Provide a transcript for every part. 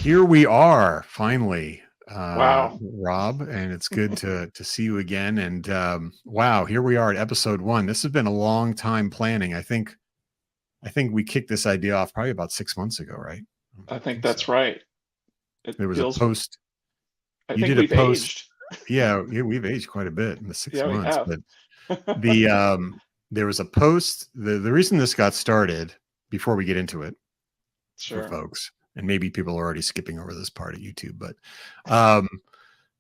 Here we are finally, Wow. Rob, and it's good to see you again. And wow, here we are at episode 1. This has been a long time planning. I think we kicked this idea off probably about 6 months ago, right? I I think think so. that's right. It There was a feels, post. I You think did a we've post. aged. Yeah, we've aged quite a bit in the six Yeah, we months, have. but the there was a post. The reason this got started, before we get into it, for Sure. folks, and maybe people are already skipping over this part of YouTube, but um,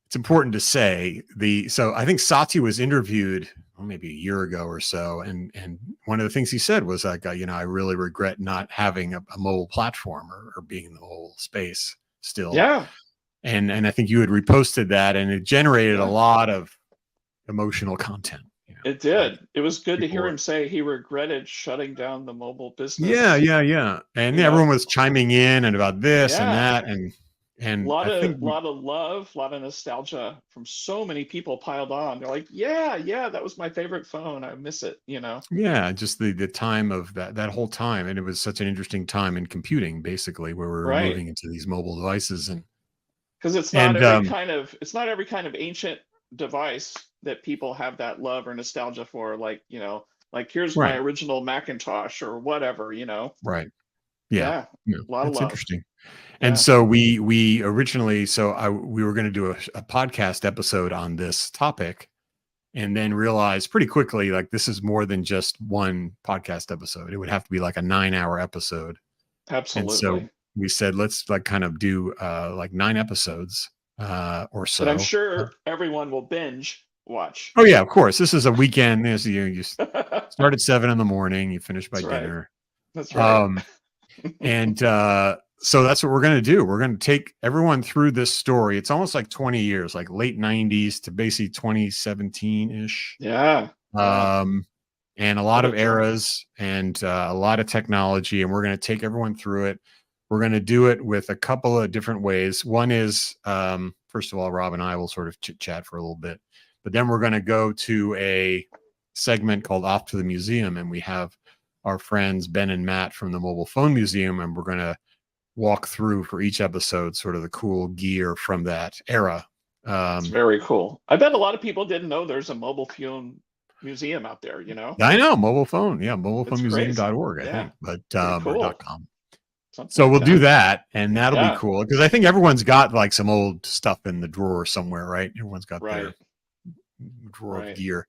it's important to say so I think Satya was interviewed maybe a year ago or so, and one of the things he said was like, I really regret not having a mobile platform or being in the whole space still. Yeah. And I think you had reposted that, and it generated a Yeah. lot of emotional content. It Like did. It was good to people hear were, him say he regretted shutting down the mobile yeah, business. yeah, yeah, and You know, everyone was chiming in and about this and yeah. that, A and lot I of think lot of love, a lot of nostalgia from so many people piled on. They're like, yeah, yeah, that was my favorite phone. I miss it. yeah, just the time of that whole time, and it was such an interesting time in computing, basically, where we were Right. moving into these mobile devices, Because and it's not every kind of ancient device that people have that love or nostalgia for, like here's my right, original Macintosh or whatever. right, yeah, Yeah, yeah, a lot of it's love. interesting. And Yeah. so we originally, we were going to do a podcast episode on this topic, and then realized pretty quickly, like, this is more than just one podcast episode. It would have to be like a 9-hour episode. And so Absolutely. we said, let's like kind of do like 9 episodes or That I'm so. sure everyone will binge watch. Oh yeah, of course. This is a weekend. You That's start at 7 in the morning, you finish by right. dinner. That's right. Um, and so that's what we're going to do. We're going to take everyone through this story. It's almost like 20 years, like late 90s to basically 2017 ish. Yeah. Yeah. And a lot What of a journey. eras and a lot of technology. And we're going to take everyone through it. We're going to do it with a couple of different ways. One is, first of all, Rob and I will sort of chit chat for a little bit, but then we're going to go to a segment called Off to the Museum. And we have our friends Ben and Matt from the Mobile Phone Museum. And we're going to walk through for each episode sort of the cool gear from that era. It's very cool. I bet a lot of people didn't know there's a mobile phone museum out there. I know, mobile phone. Yeah, It's crazy. mobilephonemuseum.org, I Yeah. think, but Pretty or cool. .com. Something So like we'll do that. that, and that'll be Yeah. cool because I think everyone's got like some old stuff in the drawer somewhere, right? Everyone's got their Right. drawer of Right. gear.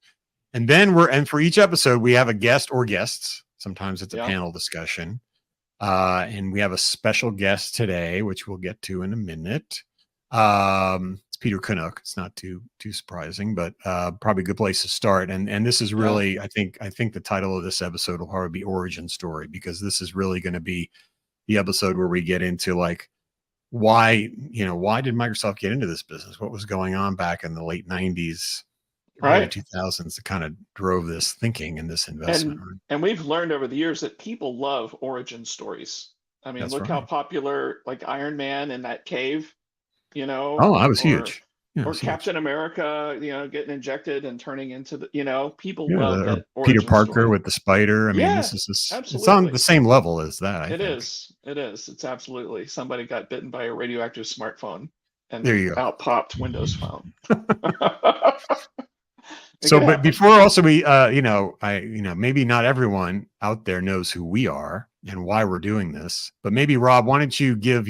And then for each episode, we have a guest or guests. Sometimes it's a Yeah. panel discussion. And we have a special guest today, which we'll get to in a minute. It's Pieter Knook. It's not too surprising, but probably a good place to start. And this is really, I think the title of this episode will probably be Origin Story, because this is really going to be the episode where we get into like why did Microsoft get into this business? What was going on back in the late 90s, early Right. 2000s that kind of drove this thinking and this investment. And and we've learned over the years that people love origin stories. I mean, That's look how right. popular like Iron Man in that cave, Oh, I was or huge. Yeah, it or was huge. Captain America, getting injected and turning into people Yeah, love or that Peter origin Parker story. with the spider. I mean, Yeah, it's on the absolutely. same level as that, I It think. is. It is. It's absolutely. Somebody got bitten by a radioactive smartphone There and you out popped Windows Phone. go. It So, could but happen. before also we, maybe not everyone out there knows who we are and why we're doing this, but maybe Rob, why don't you give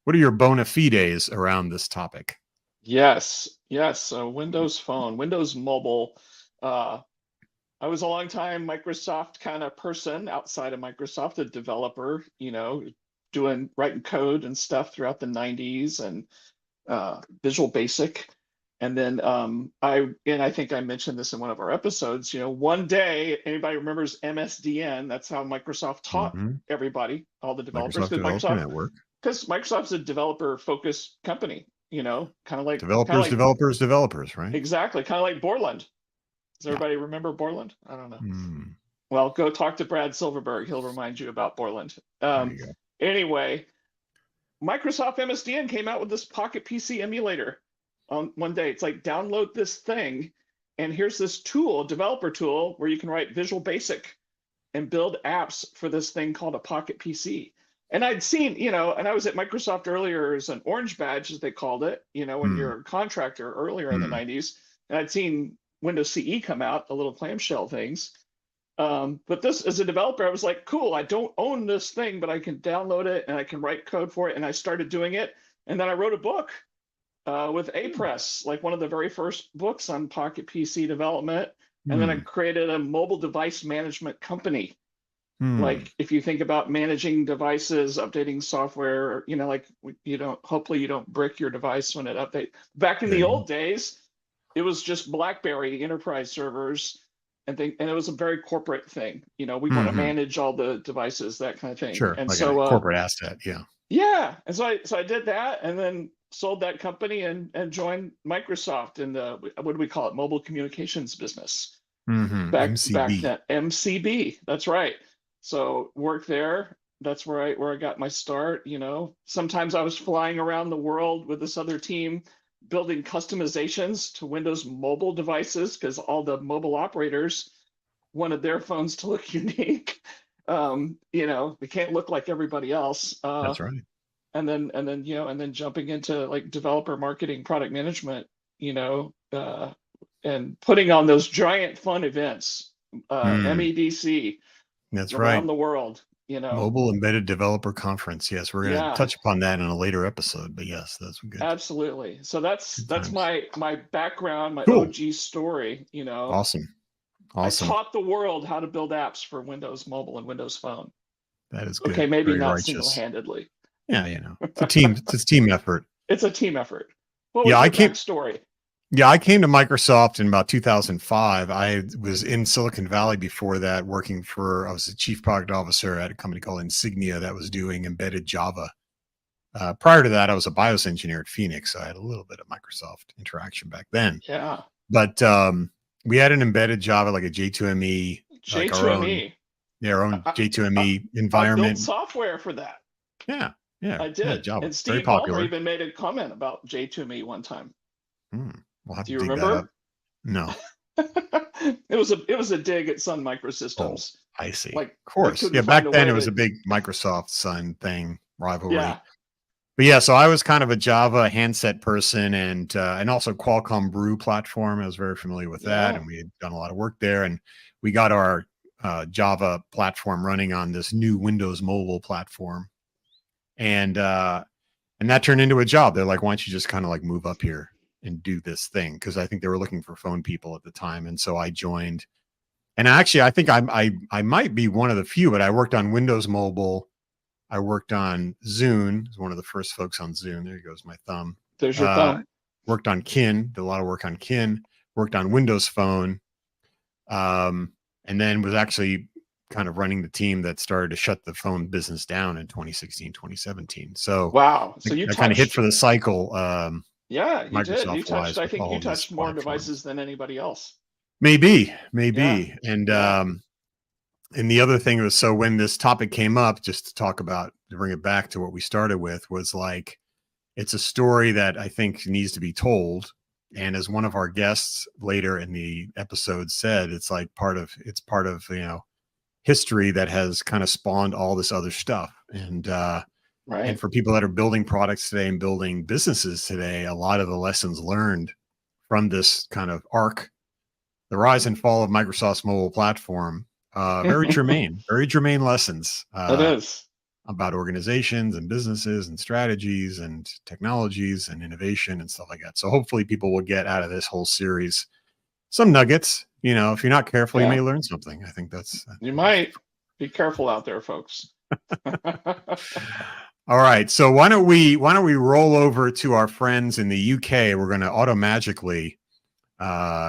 what are your bona fides around this topic? Yes, yes. So Windows Phone, Windows Mobile. Uh, I was a long time Microsoft kind of person outside of Microsoft, a developer, doing writing code and stuff throughout the 90s and Visual Basic. And then I think I mentioned this in one of our episodes. One day, anybody remembers MSDN? That's how Microsoft taught Mm-hmm. everybody, all the developers, Microsoft Developer Network. because Microsoft's a developer-focused company. Kind of Developers, like developers, right? exactly, kind of like Borland. Does Yeah. everybody remember Borland? I don't know. Mm, Well, go talk to Brad Silverberg. He'll remind you about Borland. there you go. Anyway, Microsoft MSDN came out with this Pocket PC emulator on one day. It's like, download this thing, and here's this tool, developer tool, where you can write Visual Basic and build apps for this thing called a Pocket PC. And I'd seen, and I was at Microsoft earlier as an orange badge, as they called it, when Mm, you're a contractor earlier in the mm, 90s. And I'd seen Windows CE come out, the little clamshell things. But this, as a developer, I was like, cool, I don't own this thing, but I can download it and I can write code for it. And I started doing it. And then I wrote a book with A-Press, like one of the very first books on Pocket PC development. And then I mm, created a mobile device management company. mm. Like if you think about managing devices, updating software, like hopefully you don't brick your device when it updates. Back in There the you go. old days, it was just BlackBerry enterprise servers and it was a very corporate thing. We want to Hmm. manage all the devices, that kind of thing. Sure, And like a so corporate asset. Yeah. yeah, and so I did that and then sold that company and joined Microsoft in the what do we call it, mobile communications business. Hmm. Back MCB. then, MCB, that's right. So worked there. That's where I got my start. Sometimes I was flying around the world with this other team building customizations to Windows mobile devices because all the mobile operators wanted their phones to look unique. They can't look like everybody else. That's right. And then jumping into like developer marketing, product management, and putting on those giant fun events, Mm, MEDC that's right. around the world. Mobile Embedded Developer Conference. Yes, we're going to Yeah, touch upon that in a later episode, but yes, that's good. absolutely. So that's Good that's times. my background, my Cool. OG story. Awesome. I Awesome. taught the world how to build apps for Windows Mobile and Windows Phone. That is Okay, good. maybe Very not righteous. single-handedly. Yeah, it's a team effort. It's a team effort. What Yeah, was I your came backstory? yeah, I came to Microsoft in about 2005. I was in Silicon Valley before that I was the chief product officer at a company called Insignia that was doing embedded Java. Prior to that, I was a BIOS engineer at Phoenix. So I had a little bit of Microsoft interaction back then. Yeah, But we had an embedded Java, like a J2ME, like J2ME. our own I, I, J2ME I built environment. software for that. Yeah, yeah, I yeah, did. Java, And very Steve Ballmer popular. even made a comment about J2Me one time. Hmm, we'll have Do to you dig that up. remember? No. It was a dig at Sun Oh, Microsystems. I see. Like Of they course. couldn't Yeah, find back a then way it was to. a big Microsoft Sun thing, rivalry. Yeah, But yeah, so I was kind of a Java handset person and also Qualcomm Brew platform. I was very familiar with that, yeah, and we had done a lot of work there. And we got our Java platform running on this new Windows mobile platform, and that turned into a job. They're like, "Why don't you just kind of like move up here and do this thing?" Because I think they were looking for phone people at the time, and so I joined. And actually, I think I might be one of the few, but I worked on Windows Mobile. I worked on Zune, was one of the first folks on Zune. There goes my thumb. there's your Uh, thumb. Worked on Kin, did a lot of work on Kin, worked on Windows Phone, um, and then was actually kind of running the team that started to shut the phone business down in 2016, 2017. So Wow. So you I kind of hit touched, for the cycle, yeah, you did. You Microsoft touched, wise, I with think all you of these touched more platforms. devices than anybody else. Maybe, Yeah, maybe. yeah. And the other thing was, so when this topic came up, just to talk about, to bring it back to what we started with, was like, it's a story that I think needs to be told. And as one of our guests later in the episode said, it's part of, history that has kind of spawned all this other stuff. And Right. for people that are building products today and building businesses today, a lot of the lessons learned from this kind of arc, the rise and fall of Microsoft's mobile platform, It very germane lessons is. about organizations and businesses and strategies and technologies and innovation and stuff like that. So hopefully people will get out of this whole series some nuggets. If you're not careful, you may Yeah. learn something. I think that's You might be careful out there, folks. all right. So why don't we roll over to our friends in the UK? We're going to automagically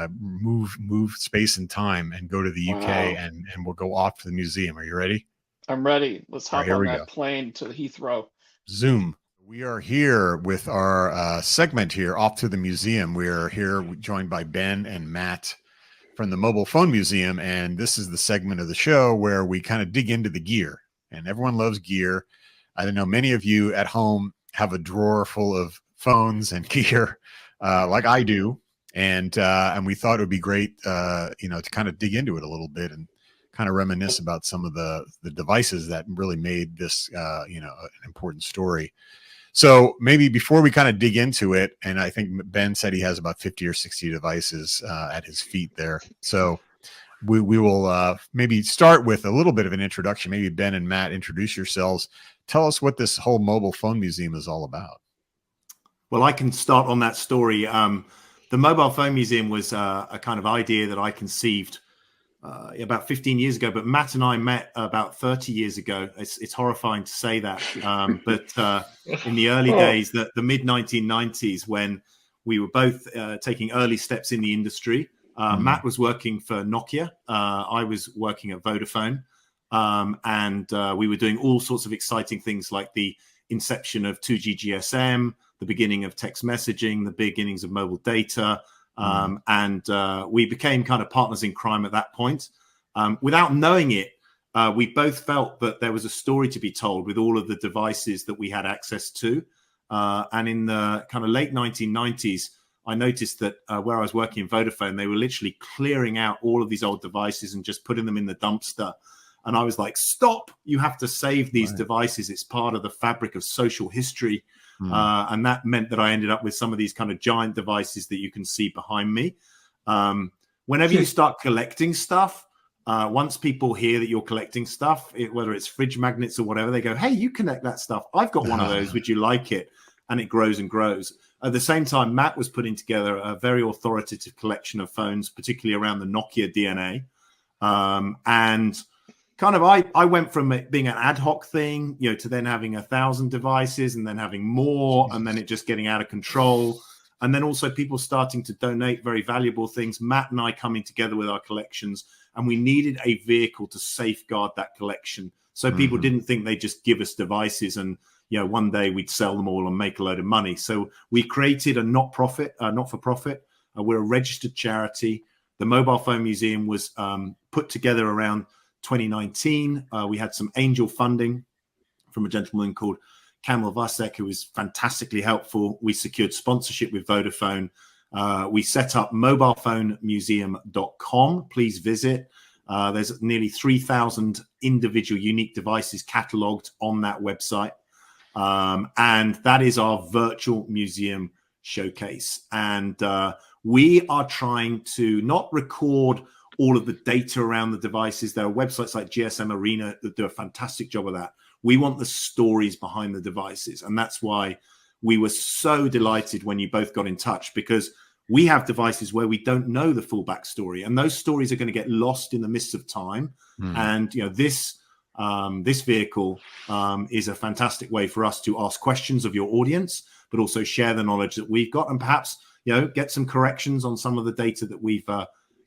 move space and time and go to the UK, Wow. and we'll go off to the museum. Are you ready? I'm ready. Let's All right, hop here on we go. that plane to Heathrow. Zoom. We are here with our segment here, off to the museum. We are here joined by Ben and Matt from the Mobile Phone Museum, and this is the segment of the show where we kind of dig into the gear. And everyone loves gear. I don't know, many of you at home have a drawer full of phones and gear, like I do, and we thought it would be great, to kind of dig into it a little bit and kind of reminisce about some of the devices that really made this, you know, an important story. So maybe before we kind of dig into it, and I think Ben said he has about 50 or 60 devices at his feet there. So we will maybe start with a little bit of an introduction. Maybe Ben and Matt, introduce yourselves. Tell us what this whole mobile phone museum is all about. Well, I can start on that story. The Mobile Phone Museum was a kind of idea that I conceived about 15 years ago, but Matt and I met about 30 years ago. It's horrifying to say that, but in the early days, the mid 1990s, when we were both taking early steps in the industry, Matt was working for Nokia. I was working at Vodafone, and we were doing all sorts of exciting things like the inception of 2G GSM, the beginning of text messaging, the beginnings of mobile data. And we became kind of partners in crime at that point. Without knowing it, we both felt that there was a story to be told with all of the devices that we had access to. And in the kind of late 1990s, I noticed that where I was working in Vodafone, they were literally clearing out all of these old devices and just putting them in the dumpster. And I was like, stop, you have to save these devices. It's part of the fabric of social history. And that meant that I ended up with some of these kind of giant devices that you can see behind me. Whenever you start collecting stuff, once people hear that you're collecting stuff, whether it's fridge magnets or whatever, they go, hey, you connect that stuff. I've got one of those. Would you like it? And it grows and grows. At the same time, Matt was putting together a very authoritative collection of phones, particularly around the Nokia DNA. And kind of, I went from it being an ad hoc thing, you know, to then having 1,000 devices and then having more, and then it just getting out of control. And then also people starting to donate very valuable things. Matt and I coming together with our collections, and we needed a vehicle to safeguard that collection. So people didn't think they'd just give us devices and, you know, one day we'd sell them all and make a load of money. So we created a not-for-profit. We're a registered charity. The Mobile Phone Museum was put together around 2019. We had some angel funding from a gentleman called Kamil Vasek, who was fantastically helpful. We secured sponsorship with Vodafone. We set up mobilephonemuseum.com. Please visit. There's nearly 3,000 individual unique devices cataloged on that website. And that is our virtual museum showcase. And we are trying to not record all of the data around the devices. There are websites like GSM Arena that do a fantastic job of that. We want the stories behind the devices. And that's why we were so delighted when you both got in touch, because we have devices where we don't know the full backstory, and those stories are going to get lost in the mists of time. And, you know, this vehicle is a fantastic way for us to ask questions of your audience, but also share the knowledge that we've got, and perhaps, you know, get some corrections on some of the data that we've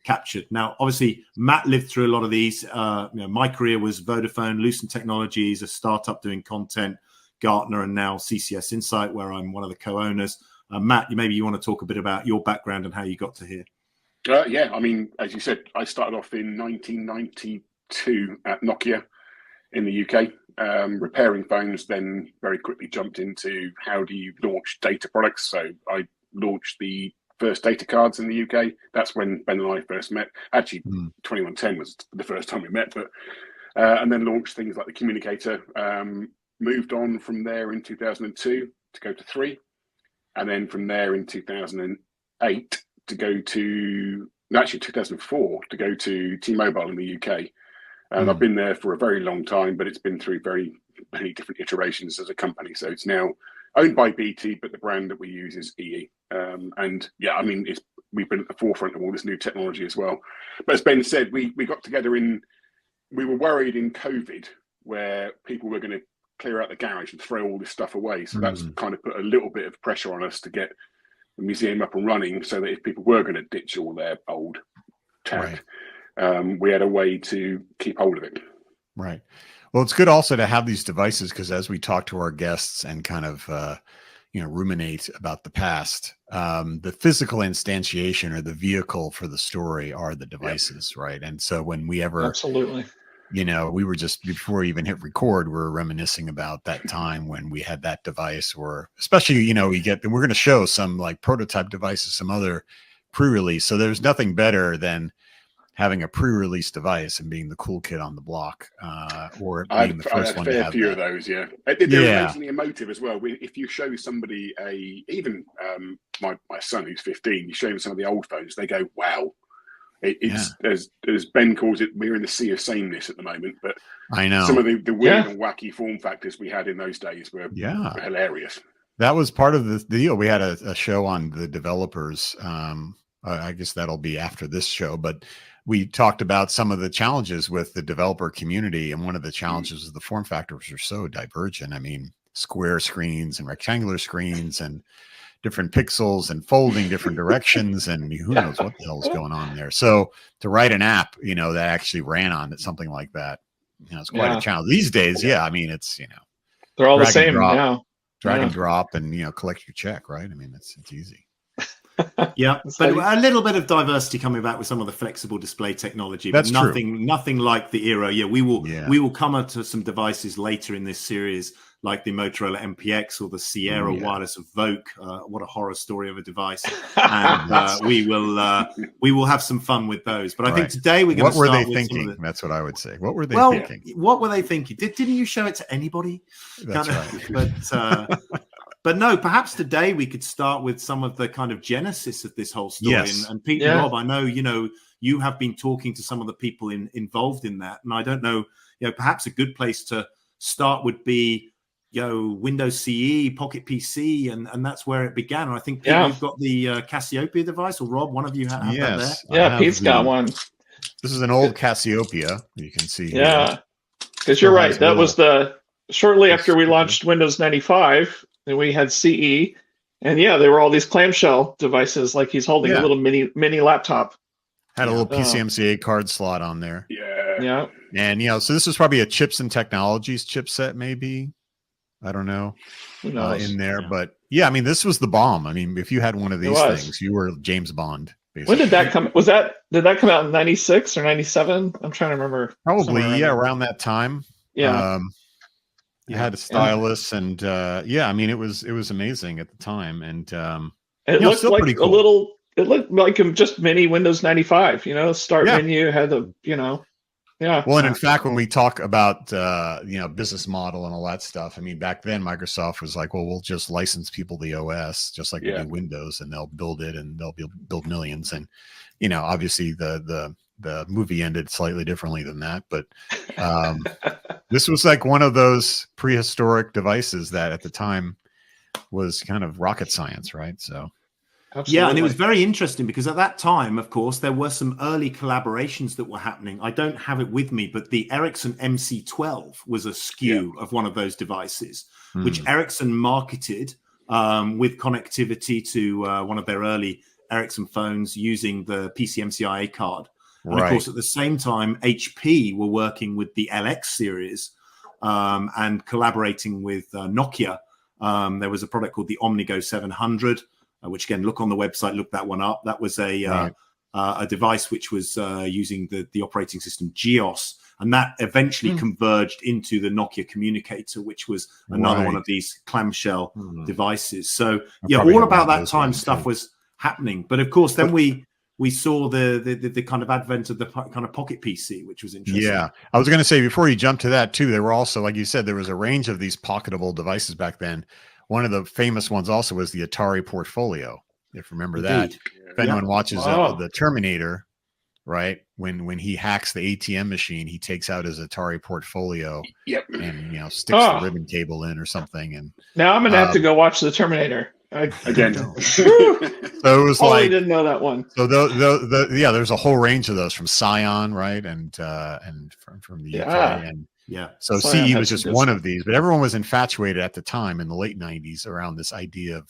captured. Now, obviously, Matt lived through a lot of these. You know, my career was Vodafone, Lucent Technologies, a startup doing content, Gartner, and now CCS Insight, where I'm one of the co-owners. Matt, maybe you want to talk a bit about your background and how you got to here. Yeah, I mean, as you said, I started off in 1992 at Nokia in the UK, repairing phones, then very quickly jumped into how do you launch data products. So I launched the first data cards in the UK. That's when Ben and I first met. Actually, 2110 was the first time we met, but and then launched things like the communicator. Moved on from there in 2002 to go to 3. And then from there in 2008 to go to, actually 2004 to go to T-Mobile in the UK. And I've been there for a very long time, but it's been through many different iterations as a company. So it's now owned by BT, but the brand that we use is EE. And yeah, I mean, we've been at the forefront of all this new technology as well. But as Ben said, we got together we were worried in COVID where people were going to clear out the garage and throw all this stuff away. So that's kind of put a little bit of pressure on us to get the museum up and running, so that if people were going to ditch all their old tech, we had a way to keep hold of it. Right. Well, it's good also to have these devices, because as we talk to our guests and kind of, you know, ruminate about the past, the physical instantiation or the vehicle for the story are the devices, right? And so when we ever, absolutely, you know, we were just, before we even hit record, we're reminiscing about that time when we had that device, or especially, you know, we're going to show some like prototype devices, some other pre-release. So there's nothing better than having a pre-release device and being the cool kid on the block, or I being the had first a one to fair have few that. of those, yeah. They're amazingly emotive as well. If you show somebody even my son who's 15, you show him some of the old phones, they go, wow. It's as Ben calls it, we're in the sea of sameness at the moment, but I know some of the weird and wacky form factors we had in those days were hilarious. That was part of the deal. We had a show on the developers. I guess that'll be after this show, but we talked about some of the challenges with the developer community. And one of the challenges is the form factors are so divergent. I mean, square screens and rectangular screens and different pixels and folding different directions, and who knows what the hell is going on there. So to write an app, that actually ran on something like that, it's quite a challenge these days. Yeah. I mean, it's, they're all the same now. Drag and drop and, collect your check, right? I mean, it's easy. Yeah, but a little bit of diversity coming back with some of the flexible display technology. That's but nothing like the era. Yeah, we will come up to some devices later in this series, like the Motorola MPX or the Sierra Wireless Evoke. What a horror story of a device! And we will have some fun with those. But I think today we're going to start. What were they thinking? That's what I would say. What were they thinking? What were they thinking? Didn't you show it to anybody? That's right. But no, perhaps today we could start with some of the kind of genesis of this whole story. Yes. And Pete and Rob, I know, you have been talking to some of the people involved in that. And I don't know, perhaps a good place to start would be, Windows CE, Pocket PC, and that's where it began. And I think, Pete, you've got the Cassiopeia device, or Rob, one of you have that there? Yeah, Pete's got one. This is an old Cassiopeia, you can see here. Yeah, because you're right. That was shortly after we launched Windows 95. And we had CE, and there were all these clamshell devices, like he's holding a little mini laptop. Had a little PCMCA card slot on there. Yeah. And so this was probably a Chips and Technologies chipset, maybe. I don't know. Who knows? In there, but I mean, this was the bomb. I mean, if you had one of these things, you were James Bond. Basically. When did that come? Did that come out in 96 or 97? I'm trying to remember. Probably, around that time. Yeah. It had a stylus, and I mean, it was amazing at the time, and it looked like pretty cool. It looked like just mini Windows 95. Start menu had the Well, and in fact, when we talk about business model and all that stuff, I mean, back then Microsoft was like, well, we'll just license people the OS, just like we do Windows, and they'll build it, and they'll build millions, and obviously the movie ended slightly differently than that, but this was like one of those prehistoric devices that at the time was kind of rocket science, right? So absolutely. And it was very interesting because at that time, of course, there were some early collaborations that were happening. I don't have it with me, but the Ericsson MC12 was a SKU of one of those devices, which Ericsson marketed with connectivity to one of their early Ericsson phones using the PCMCIA card. And of course, at the same time, HP were working with the LX series and collaborating with Nokia. There was a product called the Omnigo 700, which again, look on the website, look that one up. That was a device which was using the operating system GEOS, and that eventually converged into the Nokia communicator, which was another one of these clamshell devices. So all about that time stuff was happening. But of course, then we saw the kind of advent of the kind of Pocket PC, which was interesting. Yeah, I was going to say, before you jump to that too, there were also, like you said, there was a range of these pocketable devices back then. One of the famous ones also was the Atari Portfolio, if you remember that. If anyone watches the Terminator, right, when he hacks the ATM machine, he takes out his Atari Portfolio and sticks the ribbon cable in or something. And now I'm gonna have to go watch the Terminator. Again. So it was I didn't know that one. So there's a whole range of those from Scion, right, and from the UK, and so Scion CE was just one of these, but everyone was infatuated at the time in the late 90s around this idea of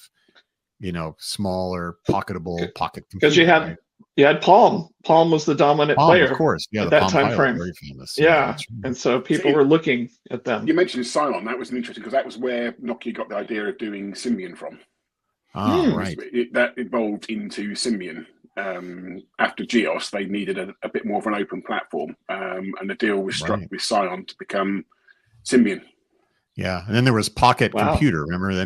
smaller pocketable pocket computer. Because you had Palm. Palm was the dominant player, of course, at that time frame. Very famous. And so people were looking at them. You mentioned Scion. That was interesting because that was where Nokia got the idea of doing Symbian from. Right. That evolved into Symbian. After GEOS, they needed a bit more of an open platform, and the deal was struck with Scion to become Symbian. Yeah, and then there was Pocket Computer. Remember the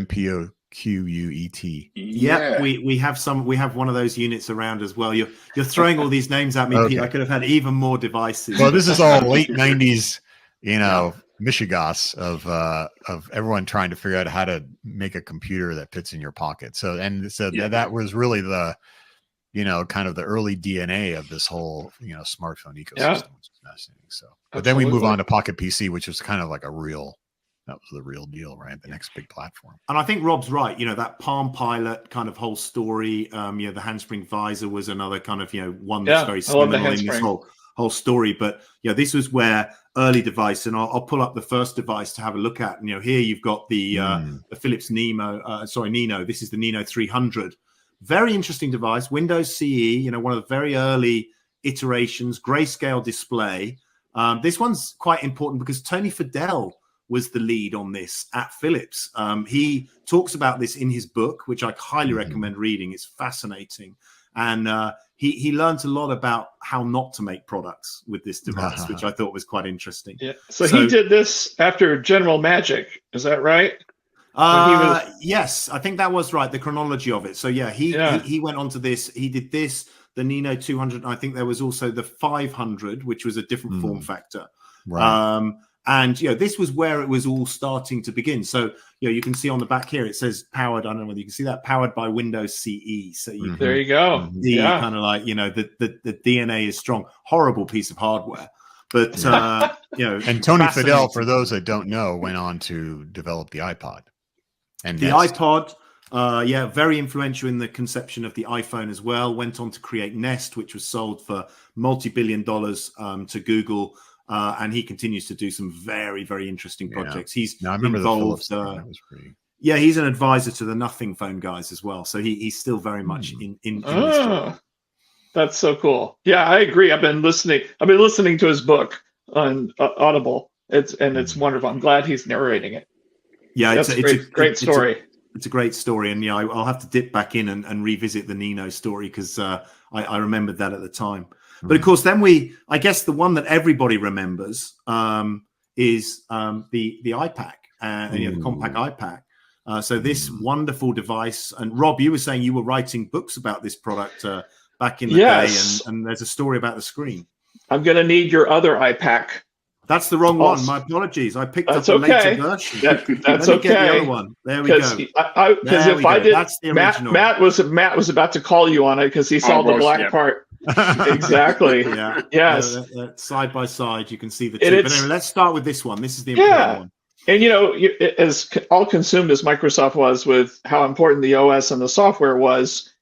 QUET. Yeah, we have some. We have one of those units around as well. You're throwing all these names at me, Okay. Pete. I could have had even more devices. Well, this is all late 90s, mishigas of everyone trying to figure out how to make a computer that fits in your pocket. So that was really the, kind of the early DNA of this whole, smartphone ecosystem, which is fascinating. So, but then we move on to Pocket PC, which was kind of like that was the real deal, right? The next big platform. And I think Rob's right. That Palm Pilot kind of whole story. The handspring visor was another kind of one that's very seminal in this whole story. But this was where early device, and I'll pull up the first device to have a look at. Here you've got the Philips Nino. This is the Nino 300. Very interesting device. Windows CE. One of the very early iterations. Grayscale display. This one's quite important because Tony Fadell was the lead on this at Philips. He talks about this in his book, which I highly recommend reading. It's fascinating. And he learned a lot about how not to make products with this device, which I thought was quite interesting. Yeah. So he did this after General Magic. Is that right? Yes, I think that was right. The chronology of it. So he went on to this. He did this, the Nino 200. I think there was also the 500, which was a different form factor. Right. And this was where it was all starting to begin. So you can see on the back here it says powered. I don't know whether you can see that, powered by Windows CE. So there you go. See kind of like the DNA is strong. Horrible piece of hardware, but And Tony Fadell, for those that don't know, went on to develop the iPod and the Nest. iPod. Very influential in the conception of the iPhone as well. Went on to create Nest, which was sold for multi-billion dollars to Google. And he continues to do some very, very interesting projects. He's involved. That was pretty... Yeah, he's an advisor to the Nothing Phone guys as well. So he's still very much in this job. That's so cool. Yeah, I agree. I've been listening to his book on Audible. It's wonderful. I'm glad he's narrating it. Yeah, it's a great story. It's a great story, and I'll have to dip back in and revisit the Nino story because I remembered that at the time. But of course, then I guess the one that everybody remembers is the iPac, the compact iPac. So this wonderful device. And Rob, you were saying you were writing books about this product back in the day, and there's a story about the screen. I'm going to need your other iPac. That's the wrong one. My apologies. I picked up a later version. That's Let me get the okay. other one. There we go. Because if I did, that's the original. Matt was about to call you on it because he saw the black part. Exactly. Yeah. Yes. Side by side, you can see the two. But anyway, let's start with this one. This is the important one. And as all consumed as Microsoft was with how important the OS and the software was,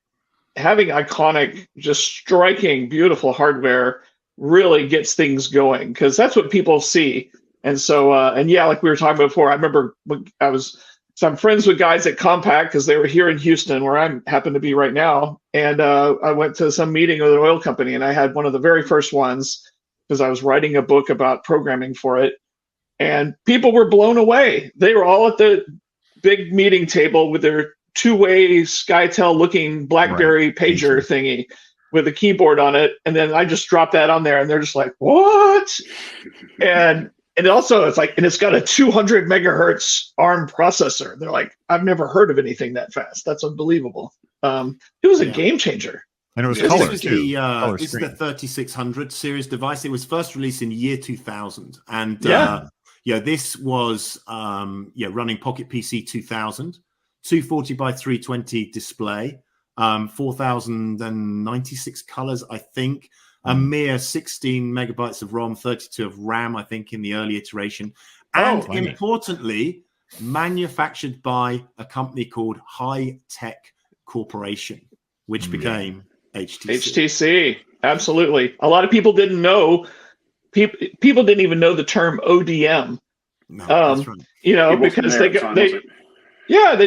having iconic, just striking, beautiful hardware really gets things going because that's what people see. And so, like we were talking about before, I remember when I'm friends with guys at Compaq because they were here in Houston where I happen to be right now. And I went to some meeting with an oil company and I had one of the very first ones because I was writing a book about programming for it. And people were blown away. They were all at the big meeting table with their two-way SkyTel looking Blackberry pager thingy with a keyboard on it. And then I just dropped that on there and they're just like, what? And also it's got a 200 megahertz ARM processor. They're like, I've never heard of anything that fast. That's unbelievable. It was a game changer. And it was color too. This is the 3600 series device. It was first released in year 2000. And this was running Pocket PC 2000, 240 by 320 display. 4,096 colors, I think. A mere 16 megabytes of ROM, 32 of RAM, I think, in the early iteration. And importantly, manufactured by a company called High Tech Corporation, which became HTC. HTC, absolutely. A lot of people didn't know. People didn't even know the term ODM. No, that's right. Because they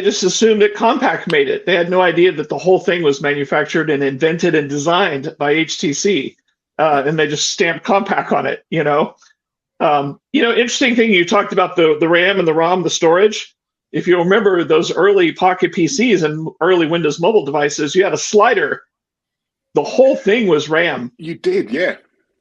just assumed that Compaq made it. They had no idea that the whole thing was manufactured and invented and designed by HTC, and they just stamped Compaq on it. Interesting thing you talked about the RAM and the ROM, the storage. If you remember those early Pocket PCs and early Windows mobile devices, you had a slider. The whole thing was RAM. You did, yeah.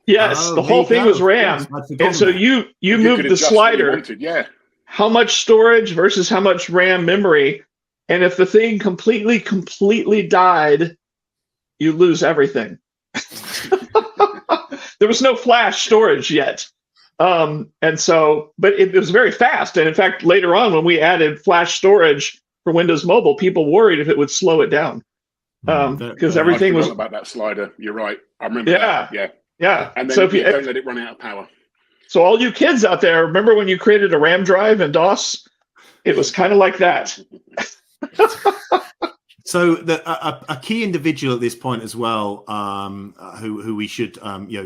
Yes, the whole thing was RAM, and so you moved the slider. Yeah. How much storage versus how much RAM memory, And if the thing completely died, you lose everything. There was no flash storage yet. And so, but it was very fast. And in fact, later on, when we added flash storage for Windows Mobile, people worried if it would slow it down. Because everything was about that slider. You're right. I remember yeah, that. Yeah. And then so if you don't let it run out of power. So all you kids out there, remember when you created a RAM drive in DOS? It was kind of like that. So a key individual at this point as well, who we should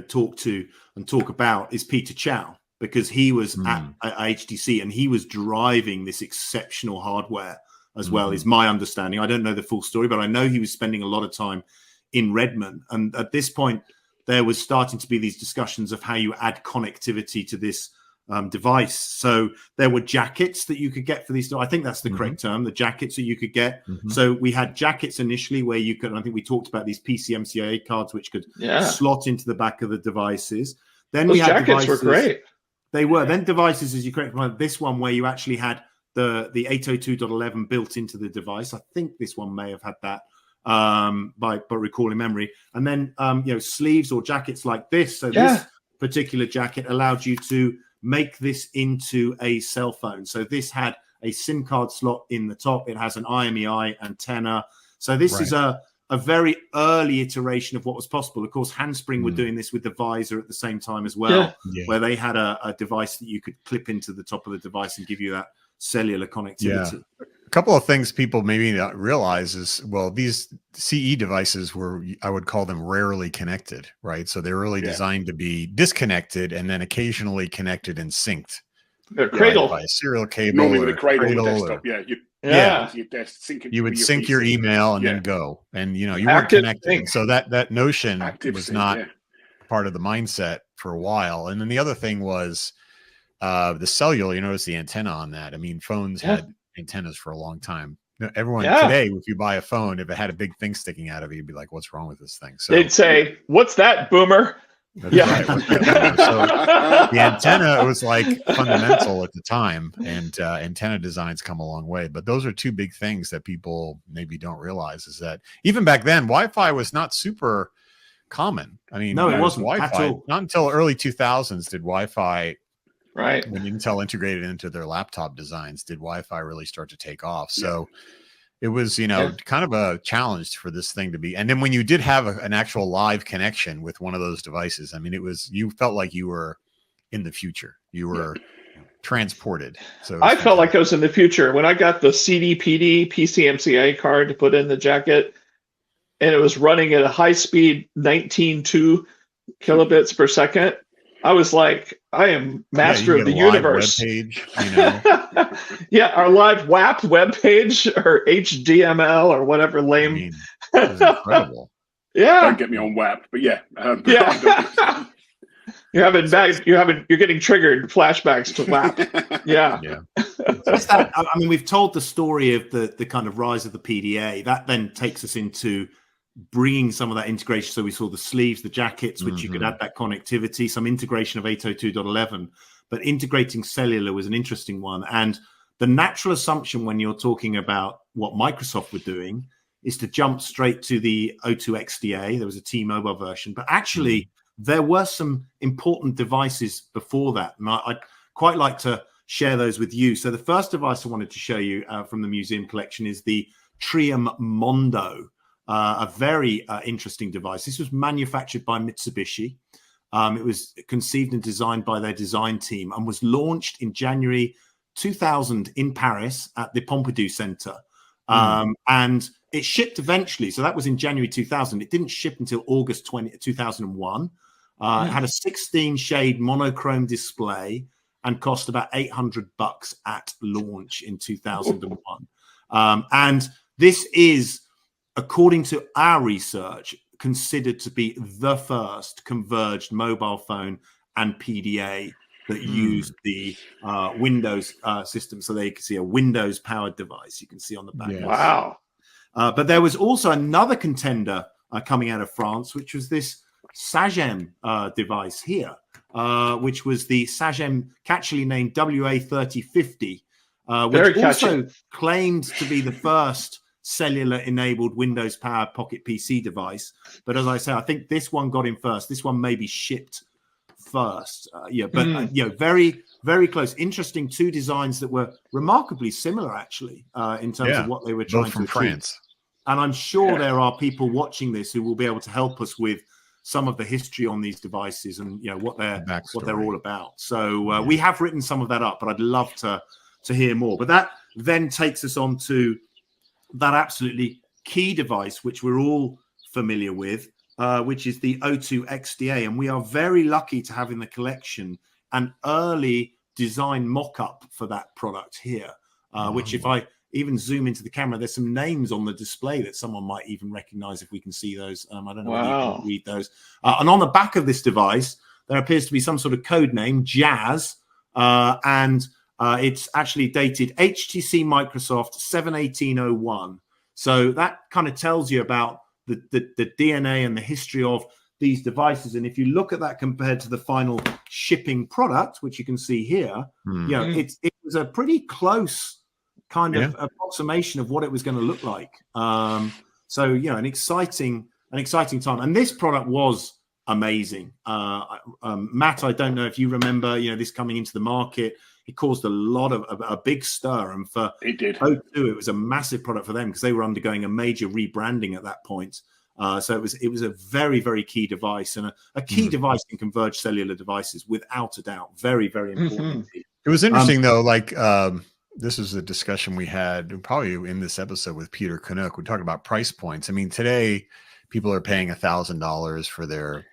talk to and talk about is Peter Chow, because he was at HTC and he was driving this exceptional hardware as well, is my understanding. I don't know the full story, but I know he was spending a lot of time in Redmond. And at this point, there was starting to be these discussions of how you add connectivity to this device. So there were jackets that you could get for these. I think that's the correct term, the jackets that you could get. So we had jackets initially where you could, I think we talked about these PCMCIA cards, which could slot into the back of the devices. Then Those we had jackets devices. Were great. They were. Then devices, as you correct, this one where you actually had the 802.11 built into the device. I think this one may have had that by recalling memory. And then sleeves or jackets like this. So this particular jacket allowed you to make this into a cell phone. So this had a SIM card slot in the top. It has an IMEI antenna. So this is a very early iteration of what was possible. Of course, Handspring were doing this with the visor at the same time as well, where they had a device that you could clip into the top of the device and give you that cellular connectivity. A couple of things people maybe not realize is, well, these CE devices were, I would call them rarely connected, right? So they're really designed to be disconnected and then occasionally connected and synced. They're cradle. By a serial cable. Normally with a cradle on the desktop, your desk, you would sync your email and then go. And, you weren't connected. So that notion was not part of the mindset for a while. And then the other thing was the cellular, you notice the antenna on that. I mean, phones had antennas for a long time. Everyone today, if you buy a phone, if it had a big thing sticking out of it, you'd be like, what's wrong with this thing? So they'd say, what's that, boomer? Right, so the antenna was like fundamental at the time, and antenna designs come a long way. But those are two big things that people maybe don't realize, is that even back then, Wi-Fi was not super common. I mean, no, it wasn't Wi-Fi. Not until early 2000s did Wi-Fi. Right. When Intel integrated into their laptop designs, did Wi-Fi really start to take off? So it was, kind of a challenge for this thing to be. And then when you did have an actual live connection with one of those devices, I mean, you felt like you were in the future. You were transported. So I felt like I was in the future when I got the CD-PD PCMCIA card to put in the jacket, and it was running at a high speed 19.2 kilobits per second. I was like, I am master of the universe. Web page, our live WAP web page or HDML or whatever lame. I mean, it was incredible. Don't get me on WAP, but you're getting triggered flashbacks to WAP. I mean, we've told the story of the kind of rise of the PDA. That then takes us into bringing some of that integration. So we saw the sleeves, the jackets, which you could add that connectivity, some integration of 802.11, but integrating cellular was an interesting one. And the natural assumption when you're talking about what Microsoft were doing is to jump straight to the O2 XDA. There was a T-Mobile version, but actually there were some important devices before that. And I'd quite like to share those with you. So the first device I wanted to show you from the museum collection is the Triumph Mondo. A very interesting device. This was manufactured by Mitsubishi. It was conceived and designed by their design team and was launched in January 2000 in Paris at the Pompidou Center. And it shipped eventually. So that was in January 2000. It didn't ship until August 2001. It had a 16-shade monochrome display and cost about $800 at launch in 2001. And this is, according to our research, considered to be the first converged mobile phone and PDA that used the Windows system. So they can see a Windows-powered device. You can see on the back. Yes. Wow. But there was also another contender coming out of France, which was this Sagem device here, which was the Sagem, catchily named WA3050. Very which also catchy. claimed to be the first cellular-enabled Windows-powered Pocket PC device. But as I say, I think this one got in first. This one maybe shipped first. Very, very close. Interesting, two designs that were remarkably similar, actually, in terms of what they were trying both from to achieve. France. And I'm sure there are people watching this who will be able to help us with some of the history on these devices and what they're all about. So we have written some of that up, but I'd love to hear more. But that then takes us on to that absolutely key device, which we're all familiar with, which is the O2 XDA. And we are very lucky to have in the collection an early design mock-up for that product here, which if I even zoom into the camera, there's some names on the display that someone might even recognize if we can see those. I don't know whether you can read those. And on the back of this device, there appears to be some sort of code name, Jazz, and it's actually dated HTC Microsoft 7/18/01. So that kind of tells you about the DNA and the history of these devices. And if you look at that compared to the final shipping product, which you can see here, it was a pretty close kind of approximation of what it was going to look like. So an exciting time. And this product was amazing. Matt, I don't know if you remember, this coming into the market. It caused a lot of a big stir, and for it did. O2, it was a massive product for them because they were undergoing a major rebranding at that point. So it was a very, very key device, and a key device in converged cellular devices, without a doubt. Very, very important. It was interesting though, like this is a discussion we had probably in this episode with Pieter Knook. We talked about price points. I mean, today people are paying $1,000 for their,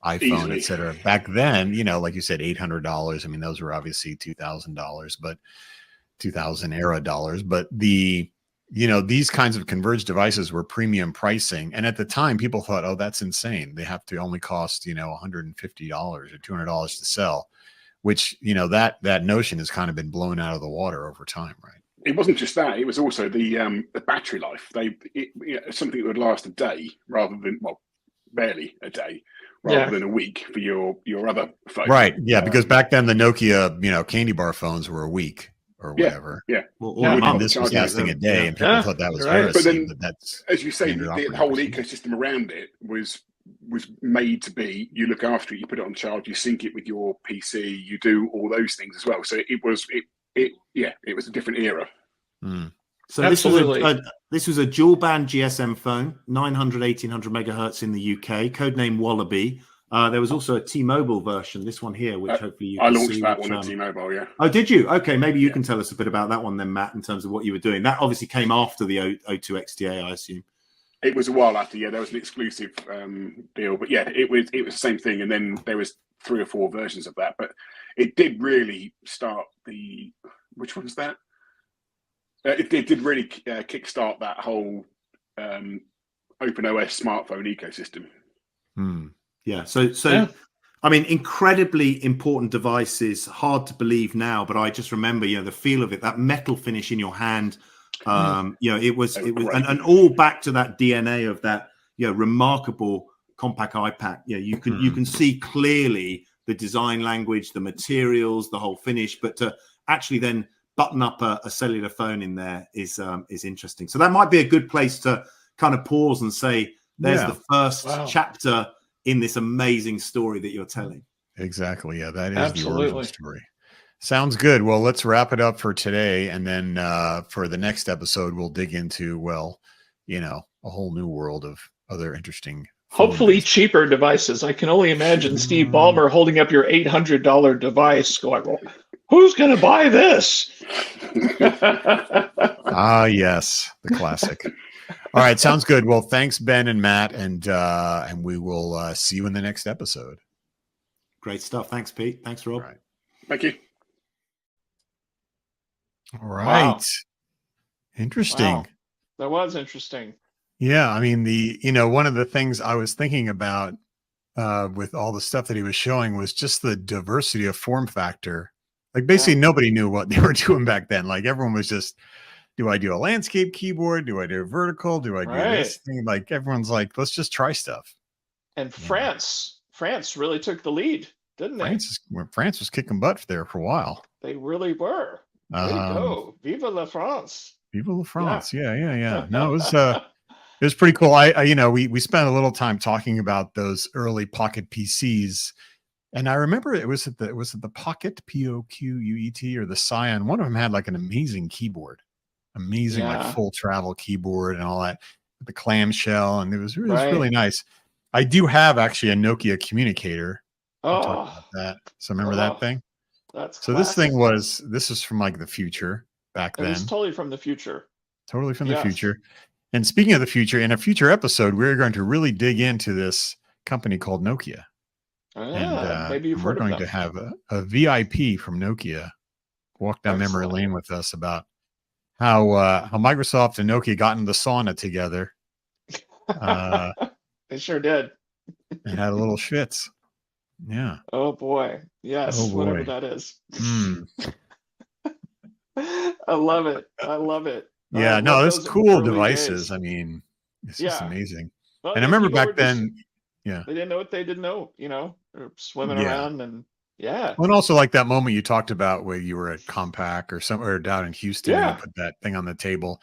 iPhone, etc. Back then, like you said, $800. I mean, those were obviously $2,000, but 2000 era dollars. But these kinds of converged devices were premium pricing. And at the time, people thought, oh, that's insane. They have to only cost, $150 or $200 to sell, which, that notion has kind of been blown out of the water over time, right? It wasn't just that. It was also the battery life. Something that would last a day rather than, barely a day, rather than a week for your other phone. Right. Yeah. Because back then the Nokia, candy bar phones were a week or whatever. Yeah. And this was lasting a day, and people thought that was heresy. But then, that's, as you say, the whole ecosystem around it was made to be, you look after it, you put it on charge, you sync it with your PC, you do all those things as well. So it was a different era. So this was a dual band GSM phone, 900, 1800 megahertz in the UK, codename Wallaby. There was also a T-Mobile version, this one here, which hopefully you can see. I launched that one at T-Mobile, yeah. Oh, did you? Okay, maybe you can tell us a bit about that one then, Matt, in terms of what you were doing. That obviously came after the O2 XDA, I assume. It was a while after, there was an exclusive deal. But it was the same thing. And then there was 3 or 4 versions of that. But it did really start which one's that? It did really kickstart that whole open OS smartphone ecosystem. Yeah. So I mean, incredibly important devices, hard to believe now, but I just remember, the feel of it, that metal finish in your hand. It was, and all back to that DNA of that, remarkable compact iPad. You can see clearly the design language, the materials, the whole finish, but to actually then button up a cellular phone in there is interesting. So that might be a good place to kind of pause and say, there's the first chapter in this amazing story that you're telling. Exactly. Yeah, that is the origin story. Sounds good. Well, let's wrap it up for today. And then for the next episode, we'll dig into, a whole new world of other interesting, hopefully cheaper devices. I can only imagine Steve Ballmer holding up your $800 device going, well, who's going to buy this? Yes, the classic. All right, sounds good. Well, thanks, Ben and Matt, and we will see you in the next episode. Great stuff. Thanks, Pete. Thanks, Rob. All right. Thank you. All right. Wow. Interesting. Wow. That was interesting. Yeah, I mean, one of the things I was thinking about with all the stuff that he was showing was just the diversity of form factor. Like basically nobody knew what they were doing back then. Like everyone was just, do I do a landscape keyboard? Do I do a vertical? Do I do this thing? Like everyone's like, let's just try stuff. And France really took the lead, didn't they? France was kicking butt there for a while. They really were. Way to Um, go. Viva la France. Viva la Yeah. France. Yeah. No, it was pretty cool. You know, we spent a little time talking about those early Pocket PCs, and I remember it was at the Pocket POQUET or the Scion. One of them had like an amazing keyboard, amazing like Yeah. full travel keyboard and all that, the clamshell, and it was Right. really nice. I do have actually a Nokia communicator. We talked Oh, about that. So remember that thing? that's So classic. this is from like the future back It was then, totally from the future. totally from the Yes. future. And speaking of the future, in a future episode, we're going to really dig into this company called Nokia. Maybe you've We're heard of going them. to have a VIP from Nokia walk down memory Excellent. lane with us about how Microsoft and Nokia got in the sauna together They sure did. and had a little schwitz. Yeah. Oh boy. Yes, Oh, boy. whatever that is. Mm. I love it. I love it. Yeah, I no, love those those cool early devices. days. I mean, it's just Yeah. amazing. Well, And I then remember people back were just- then, yeah. They didn't know what they didn't know, you know, or swimming Yeah. around and yeah. And also like that moment you talked about where you were at Compaq or somewhere down in Houston and Yeah. you put that thing on the table.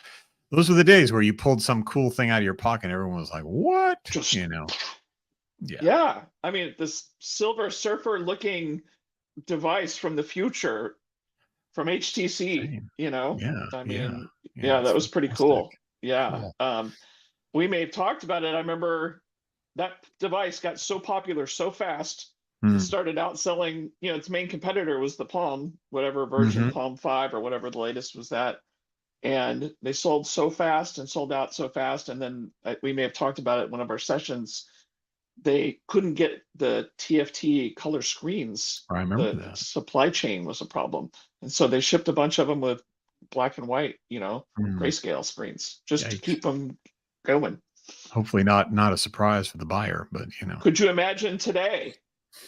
Those were the days where you pulled some cool thing out of your pocket and everyone was like, what? Just- You know? Yeah. Yeah. I mean, this Silver Surfer looking device from the future from HTC, Same. you know? Yeah. I mean, Yeah, that it's was pretty fantastic. cool. Yeah. Cool. We may have talked about it. I remember that device got so popular so fast. Hmm. It started out selling, you know, its main competitor was the Palm, whatever version, Mhm. Palm 5 or whatever the latest was that. And they sold so fast and sold out so fast. And then we may have talked about it in one of our sessions. They couldn't get the TFT color screens. I remember The that. supply chain was a problem. And so they shipped a bunch of them with black and white, you know, Hmm. grayscale screens just to Yikes. keep them going. Hopefully not a surprise for the buyer, but you know. Could you imagine today,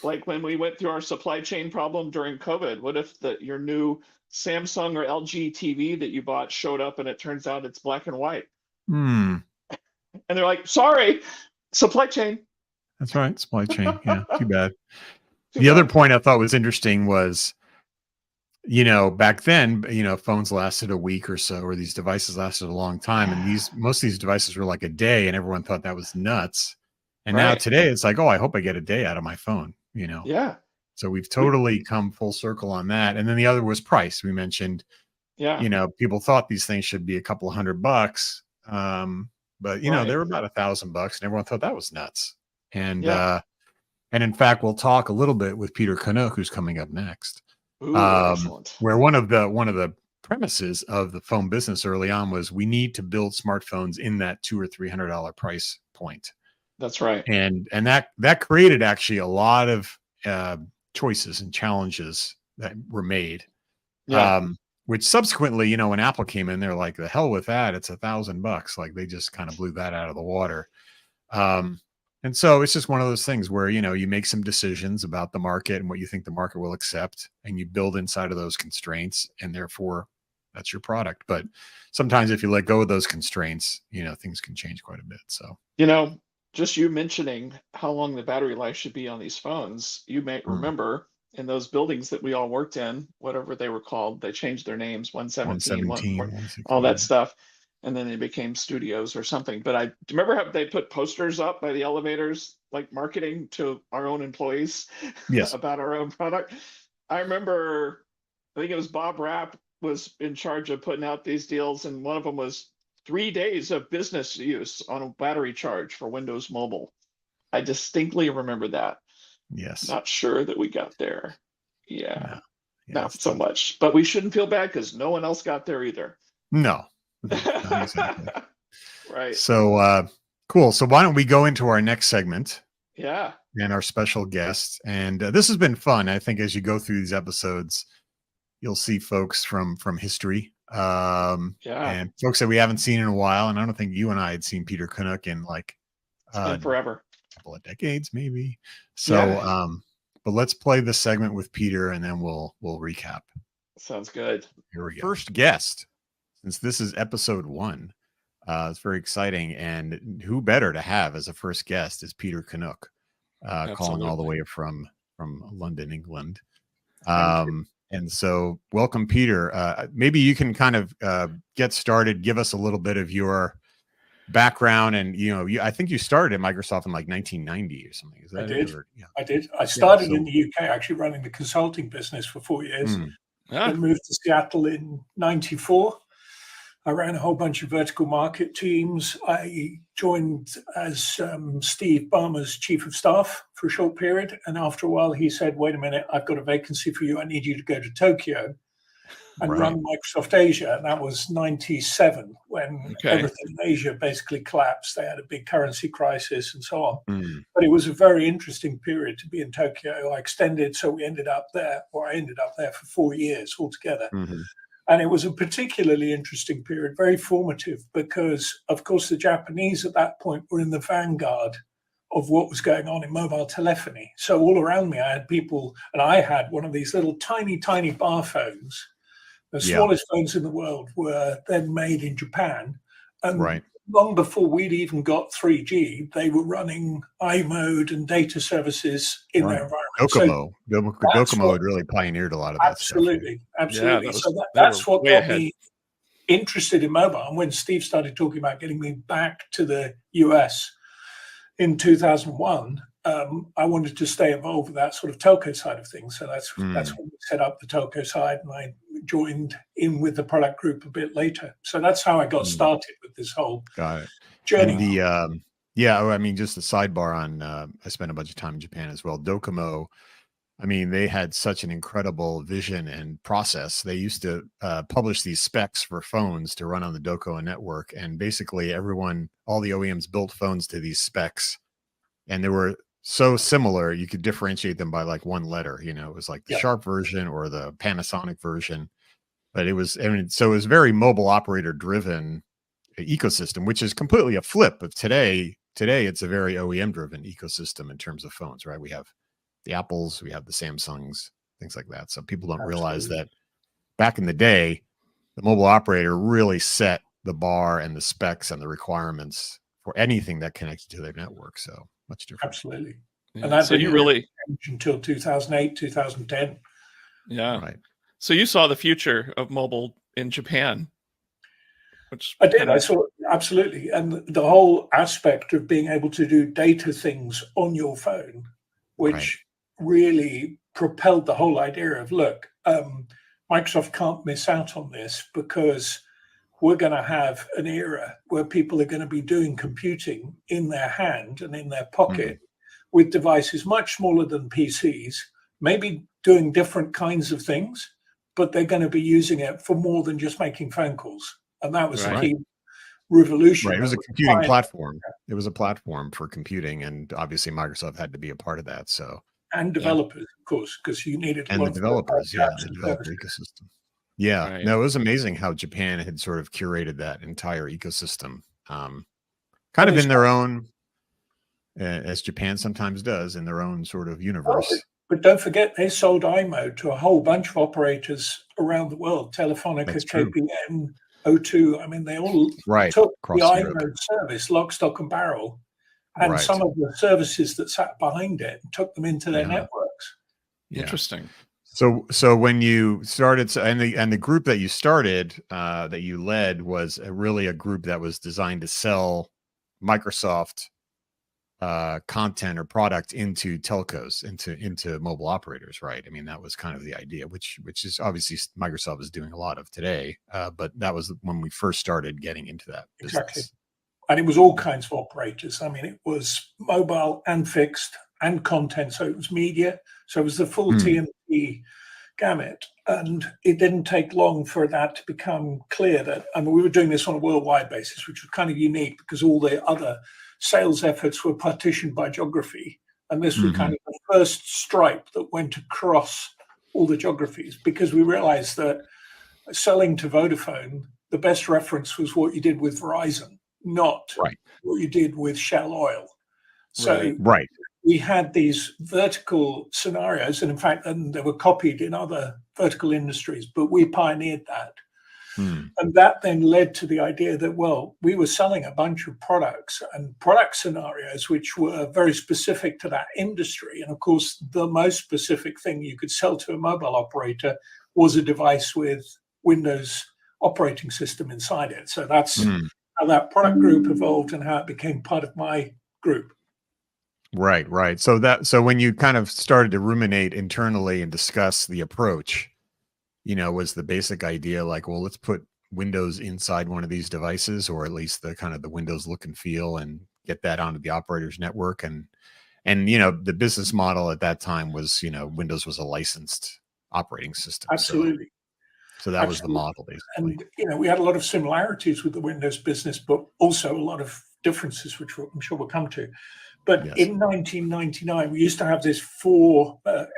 like when we went through our supply chain problem during COVID, what if your new Samsung or LG TV that you bought showed up and it turns out it's black and white? Hmm. And they're like, sorry, supply chain. That's right. Supply chain. Yeah. Too bad. Too The other bad. point I thought was interesting was, you know, back then, you know, phones lasted a week or so, or these devices lasted a long time. And most of these devices were like a day and everyone thought that was nuts. And now Right. today it's like, oh, I hope I get a day out of my phone, you know? Yeah. So we've totally come full circle on that. And then the other was price. We mentioned, Yeah. you know, people thought these things should be a couple of $100. But you know, Right. they were about $1,000 and everyone thought that was nuts. And, Yeah. and in fact, we'll talk a little bit with Pieter Knook, who's coming up next. Ooh, excellent. Where one of the premises of the phone business early on was we need to build smartphones in that $200 or $300 price point, That's right. and that created actually a lot of choices and challenges that were made. Yeah. Which subsequently, you know, when Apple came in, they're like, the hell with that, it's $1,000. Like they just kind of blew that out of the water. And so it's just one of those things where, you know, you make some decisions about the market and what you think the market will accept, and you build inside of those constraints, and therefore that's your product. But sometimes if you let go of those constraints, you know, things can change quite a bit. So, You know, just you mentioning how long the battery life should be on these phones, you may remember in those buildings that we all worked in, whatever they were called, they changed their names, 117, 116, all that stuff. And then they became studios or something. But do you remember how they put posters up by the elevators, like marketing to our own employees Yes. about our own product? I remember, I think it was Bob Rapp was in charge of putting out these deals. And one of them was 3 days of business use on a battery charge for Windows Mobile. I distinctly remember that. Yes. Not sure that we got there. Yeah, Yeah, not so much. But we shouldn't feel bad because no one else got there either. No. Not exactly. Right. So cool. So why don't we go into our next segment? Yeah. And our special guest. And this has been fun. I think as you go through these episodes, you'll see folks from history, and folks that we haven't seen in a while. And I don't think you and I had seen Pieter Knook in like it's been forever, a couple of decades, maybe. So, but let's play this segment with Pieter, and then we'll recap. Sounds good. Here we go. First guest, since this is episode 1. It's very exciting, and who better to have as a first guest is Pieter Knook, calling all the way from London, England. And so welcome, Peter. Maybe you can kind of get started, give us a little bit of your background. And, I think you started at Microsoft in like 1990 or something. Is that I did. Yeah. I did. I started so- in the UK, actually running the consulting business for 4 years. Ah, Then moved to Seattle in 94. I ran a whole bunch of vertical market teams. I joined as Steve Ballmer's chief of staff for a short period. And after a while, he said, wait a minute, I've got a vacancy for you. I need you to go to Tokyo and Right. run Microsoft Asia. And that was 97 when everything in Asia basically collapsed. They had a big currency crisis and so on. But it was a very interesting period to be in Tokyo. I extended, so I ended up there for 4 years altogether. And it was a particularly interesting period, very formative, because, of course, the Japanese at that point were in the vanguard of what was going on in mobile telephony. So all around me, I had people, and I had one of these little tiny, tiny bar phones. The smallest phones in the world were then made in Japan. And long before we'd even got 3G, they were running iMode and data services in their environment. DoCoMo. DoCoMo had really pioneered a lot of that absolutely, stuff. Absolutely. Yeah, So that's what got me interested in mobile. And when Steve started talking about getting me back to the US in 2001, I wanted to stay involved with that sort of telco side of things. So that's when we set up the telco side, and I joined in with the product group a bit later. So that's how I got started with this whole journey. And just a sidebar on, I spent a bunch of time in Japan as well. DoCoMo, I mean, they had such an incredible vision and process. They used to publish these specs for phones to run on the DoCoMo network. And basically all the OEMs built phones to these specs. And they were so similar, you could differentiate them by like one letter. It was like the Sharp version or the Panasonic version. But it was very mobile operator driven ecosystem, which is completely a flip of today. Today, it's a very OEM driven ecosystem in terms of phones, right? We have the Apples, we have the Samsungs, things like that. So people don't realize that back in the day, the mobile operator really set the bar and the specs and the requirements for anything that connected to their network. So much different. Absolutely. Yeah. And that so you really until 2008, 2010. Yeah. Right. So you saw the future of mobile in Japan. Which I did. I saw absolutely. And the whole aspect of being able to do data things on your phone, which really propelled the whole idea of, look, Microsoft can't miss out on this, because we're going to have an era where people are going to be doing computing in their hand and in their pocket with devices much smaller than PCs, maybe doing different kinds of things, but they're going to be using it for more than just making phone calls. And that was the key revolution. Right. It was a computing platform. It was a platform for computing, and obviously Microsoft had to be a part of that. So, and developers, of course, because you needed the developers, the developer ecosystem. Yeah, Right. No, it was amazing how Japan had sort of curated that entire ecosystem, kind of in their own, as Japan sometimes does, in their own sort of universe. But don't forget, they sold iMode to a whole bunch of operators around the world. Telefonica, KPN, O2. I mean, they all took the iMode service, lock, stock, and barrel, and some of the services that sat behind it, and took them into their networks. Interesting. So when you started, and the group that you started, that you led, was really a group that was designed to sell Microsoft content or product into telcos, into mobile operators, right? I mean, that was kind of the idea, which is obviously Microsoft is doing a lot of today, but that was when we first started getting into that business. Exactly. And it was all kinds of operators. I mean, it was mobile and fixed and content. So it was media. So it was the full TMT gamut. And it didn't take long for that to become clear that, I mean, we were doing this on a worldwide basis, which was kind of unique because all the other sales efforts were partitioned by geography. And this was kind of the first stripe that went across all the geographies, because we realized that selling to Vodafone, the best reference was what you did with Verizon, not what you did with Shell Oil. So we had these vertical scenarios, and in fact, then they were copied in other vertical industries, but we pioneered that. And that then led to the idea that, well, we were selling a bunch of products and product scenarios which were very specific to that industry. And of course, the most specific thing you could sell to a mobile operator was a device with Windows operating system inside it. So that's how that product group evolved and how it became part of my group. Right. So when you kind of started to ruminate internally and discuss the approach, was the basic idea like, well, let's put Windows inside one of these devices, or at least the kind of the Windows look and feel, and get that onto the operator's network. And the business model at that time was, Windows was a licensed operating system. Absolutely. So that was the model, basically. And, we had a lot of similarities with the Windows business, but also a lot of differences, which I'm sure we'll come to. But in 1999, we used to have this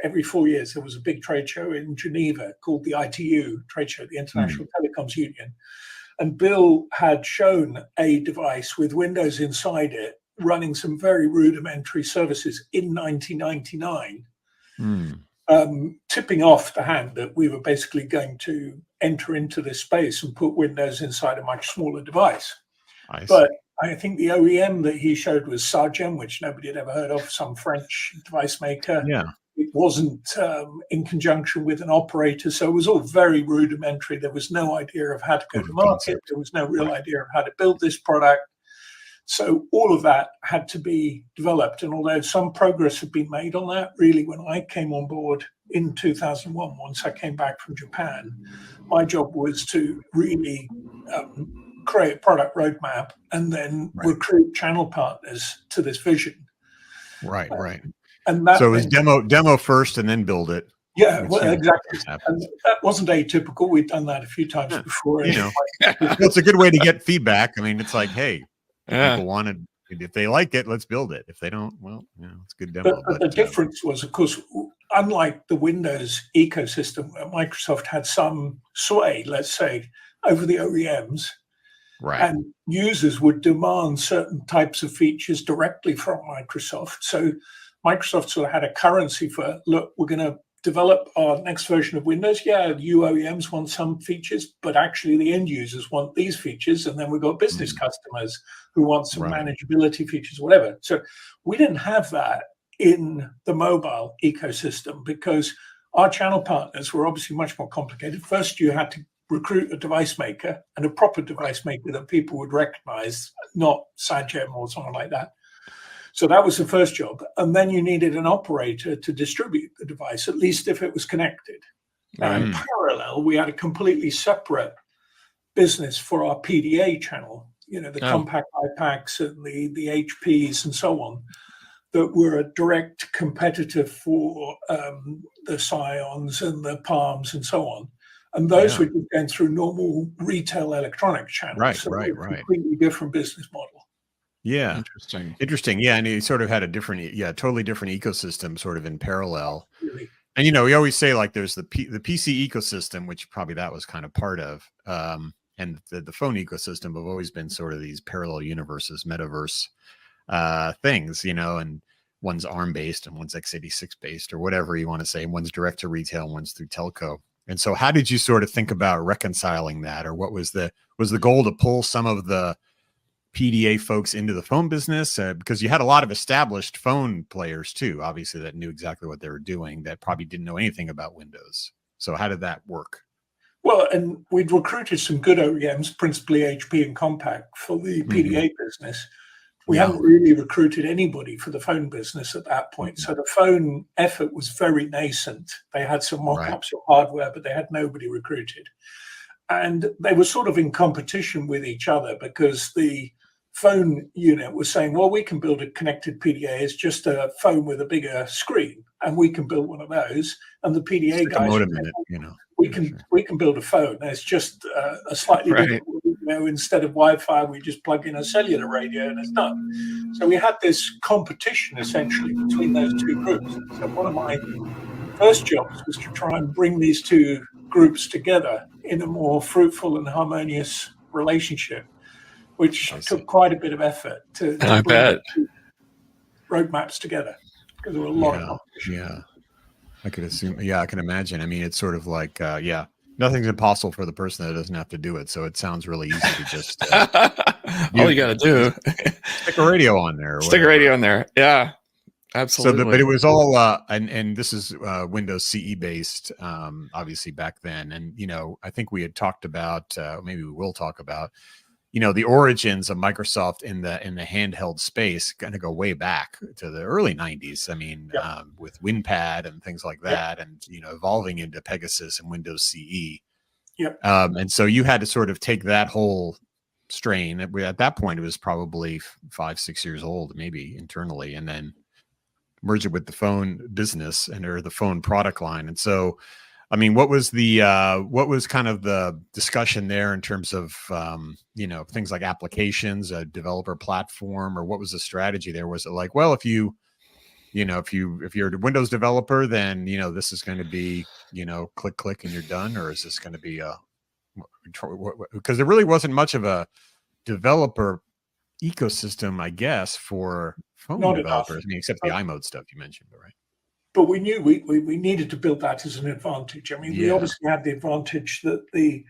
every 4 years, there was a big trade show in Geneva called the ITU trade show, the International Telecoms Union. And Bill had shown a device with Windows inside it, running some very rudimentary services in 1999, tipping off the hand that we were basically going to enter into this space and put Windows inside a much smaller device. But I think the OEM that he showed was Symbian, which nobody had ever heard of, some French device maker. Yeah. It wasn't in conjunction with an operator, so it was all very rudimentary. There was no idea of how to go to market. There was no real idea of how to build this product. So all of that had to be developed. And although some progress had been made on that, really, when I came on board in 2001, once I came back from Japan, my job was to really create a product roadmap and then recruit channel partners to this vision. Right. And that so it was demo first and then build it. Yeah, well, exactly. And that wasn't atypical. We'd done that a few times before. It's a good way to get feedback. I mean, it's like, hey, people wanted, if they like it, let's build it. If they don't, well, it's a good demo. But the difference was, of course, unlike the Windows ecosystem, where Microsoft had some sway, let's say, over the OEMs. Right. And users would demand certain types of features directly from Microsoft. So Microsoft sort of had a currency for, look, we're going to develop our next version of Windows. Yeah, you OEMs want some features, but actually the end users want these features. And then we've got business customers who want some manageability features, whatever. So we didn't have that in the mobile ecosystem because our channel partners were obviously much more complicated. First, you had to recruit a device maker, and a proper device maker that people would recognize, not Symbian or someone like that. So that was the first job. And then you needed an operator to distribute the device, at least if it was connected. And in parallel, we had a completely separate business for our PDA channel, the compact iPacs and the HPs and so on, that were a direct competitor for the Scions and the Palms and so on. And those were going through normal retail electronic channels. Right. Completely different business model. Yeah. Interesting. Yeah. And you sort of had a different, totally different ecosystem sort of in parallel. Really. And, we always say like there's the PC ecosystem, which probably that was kind of part of. And the phone ecosystem have always been sort of these parallel universes, metaverse things, and one's ARM based and one's x86 based or whatever you want to say. One's direct to retail, one's through telco. And so how did you sort of think about reconciling that, or what was the goal to pull some of the PDA folks into the phone business? Because you had a lot of established phone players too, obviously, that knew exactly what they were doing, that probably didn't know anything about Windows. So how did that work? Well, and we'd recruited some good OEMs, principally HP and Compaq, for the PDA business. We hadn't really recruited anybody for the phone business at that point. So the phone effort was very nascent. They had some mock-ups of hardware, but they had nobody recruited. And they were sort of in competition with each other because the phone unit was saying, well, we can build a connected PDA. It's just a phone with a bigger screen, and we can build one of those. And the PDA guys, we can build a phone. It's just a slightly different, instead of Wi-Fi, we just plug in a cellular radio and it's done. So we had this competition essentially between those two groups. So one of my first jobs was to try and bring these two groups together in a more fruitful and harmonious relationship, which took quite a bit of effort to bring the two roadmaps together because there were a lot of competition. Yeah. I could assume. Yeah, I can imagine. I mean, it's sort of like, Nothing's impossible for the person that doesn't have to do it. So it sounds really easy to just all you got to do stick a radio on there. Or stick a radio on there. Yeah, absolutely. So, but it was all and this is Windows CE based, obviously back then. And I think we had talked about, maybe we will talk about, the origins of Microsoft in the handheld space kind of go way back to the early 90s. I mean, with WinPad and things like that, and evolving into Pegasus and Windows CE. Yep. And so you had to sort of take that whole strain. At that point, it was probably 5-6 years old, maybe internally, and then merge it with the phone business or the phone product line. And so, I mean, what was kind of the discussion there in terms of, things like applications, a developer platform, or what was the strategy there? Was it like, well, if you're a Windows developer, then, this is going to be, click and you're done, or is this going to be because there really wasn't much of a developer ecosystem, I guess, for phone developers. I mean, except the iMode stuff you mentioned, right? But we knew we needed to build that as an advantage. I mean, we obviously had the advantage that the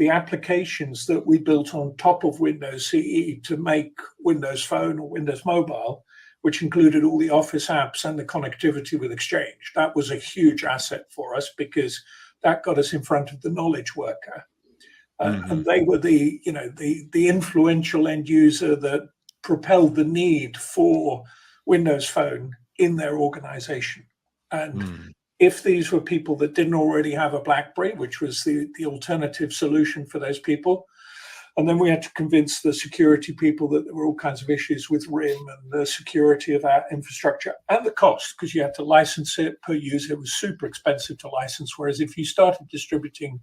applications that we built on top of Windows CE to make Windows Phone or Windows Mobile, which included all the Office apps and the connectivity with Exchange, that was a huge asset for us because that got us in front of the knowledge worker. And they were the influential end user that propelled the need for Windows Phone in their organization. And if these were people that didn't already have a Blackberry, which was the alternative solution for those people, and then we had to convince the security people that there were all kinds of issues with RIM and the security of our infrastructure and the cost, because you had to license it per user. It was super expensive to license, whereas if you started distributing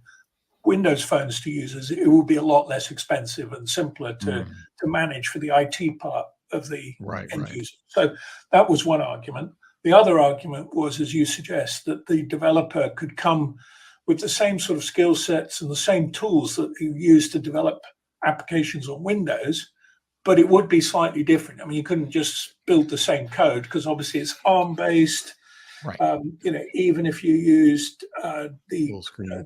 Windows phones to users, it would be a lot less expensive and simpler to manage for the IT part of the end user. So that was one argument. The other argument was, as you suggest, that the developer could come with the same sort of skill sets and the same tools that you use to develop applications on Windows, but it would be slightly different. I mean, you couldn't just build the same code because obviously it's ARM-based. Right. Even if you used the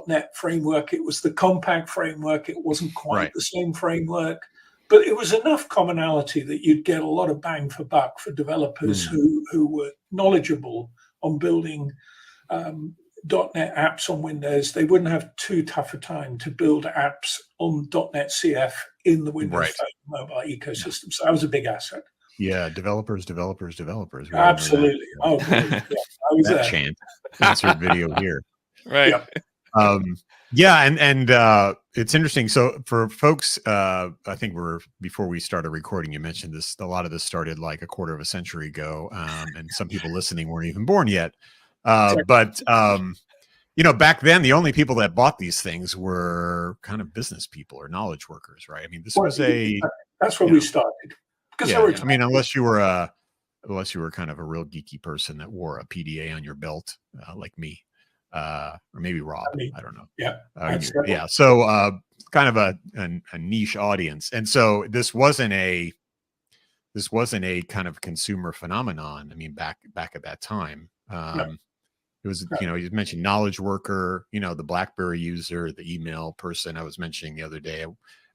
.NET framework, it was the compact framework. It wasn't quite the same framework. But it was enough commonality that you'd get a lot of bang for buck for developers who were knowledgeable on building .NET apps on Windows. They wouldn't have too tough a time to build apps on .NET CF in the Windows Phone mobile ecosystem. So that was a big asset. Yeah, developers. Absolutely. Oh, I was that there. Chant. Insert video here. Right. Yeah. And it's interesting. So for folks, I think before we started recording, you mentioned this, a lot of this started like a quarter of a century ago. And some people listening weren't even born yet. But back then, the only people that bought these things were kind of business people or knowledge workers, right? I mean, this was that's where we started. I mean, unless you were kind of a real geeky person that wore a PDA on your belt, like me. Or maybe Rob, I don't know. Yeah. So kind of a niche audience. And so this wasn't a kind of consumer phenomenon. I mean, back at that time, it was, you mentioned knowledge worker, the BlackBerry user, the email person I was mentioning the other day.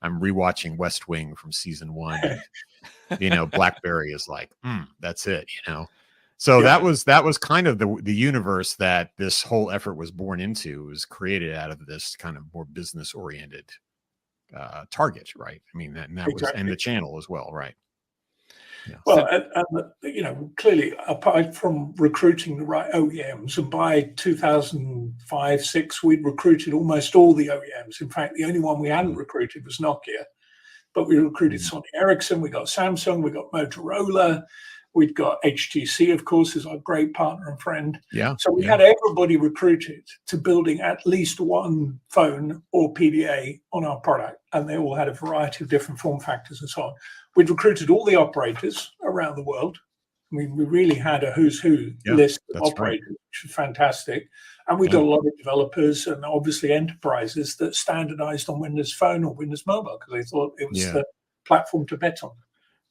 I'm rewatching West Wing from season 1. And, BlackBerry is like, that's it, So that was kind of the universe that this whole effort was born into. It was created out of this kind of more business oriented target, right? I mean, that was, and the channel as well, right? Yeah. Well, and clearly, apart from recruiting the right OEMs, and by 2005-06, we'd recruited almost all the OEMs. In fact, the only one we hadn't recruited was Nokia, but we recruited Sony Ericsson, we got Samsung, we got Motorola. We'd got HTC, of course, as our great partner and friend. Yeah. So we had everybody recruited to building at least one phone or PDA on our product, and they all had a variety of different form factors and so on. We'd recruited all the operators around the world. I mean, we really had a who's who list of operators, which was fantastic. And we got a lot of developers and obviously enterprises that standardized on Windows Phone or Windows Mobile because they thought it was the platform to bet on.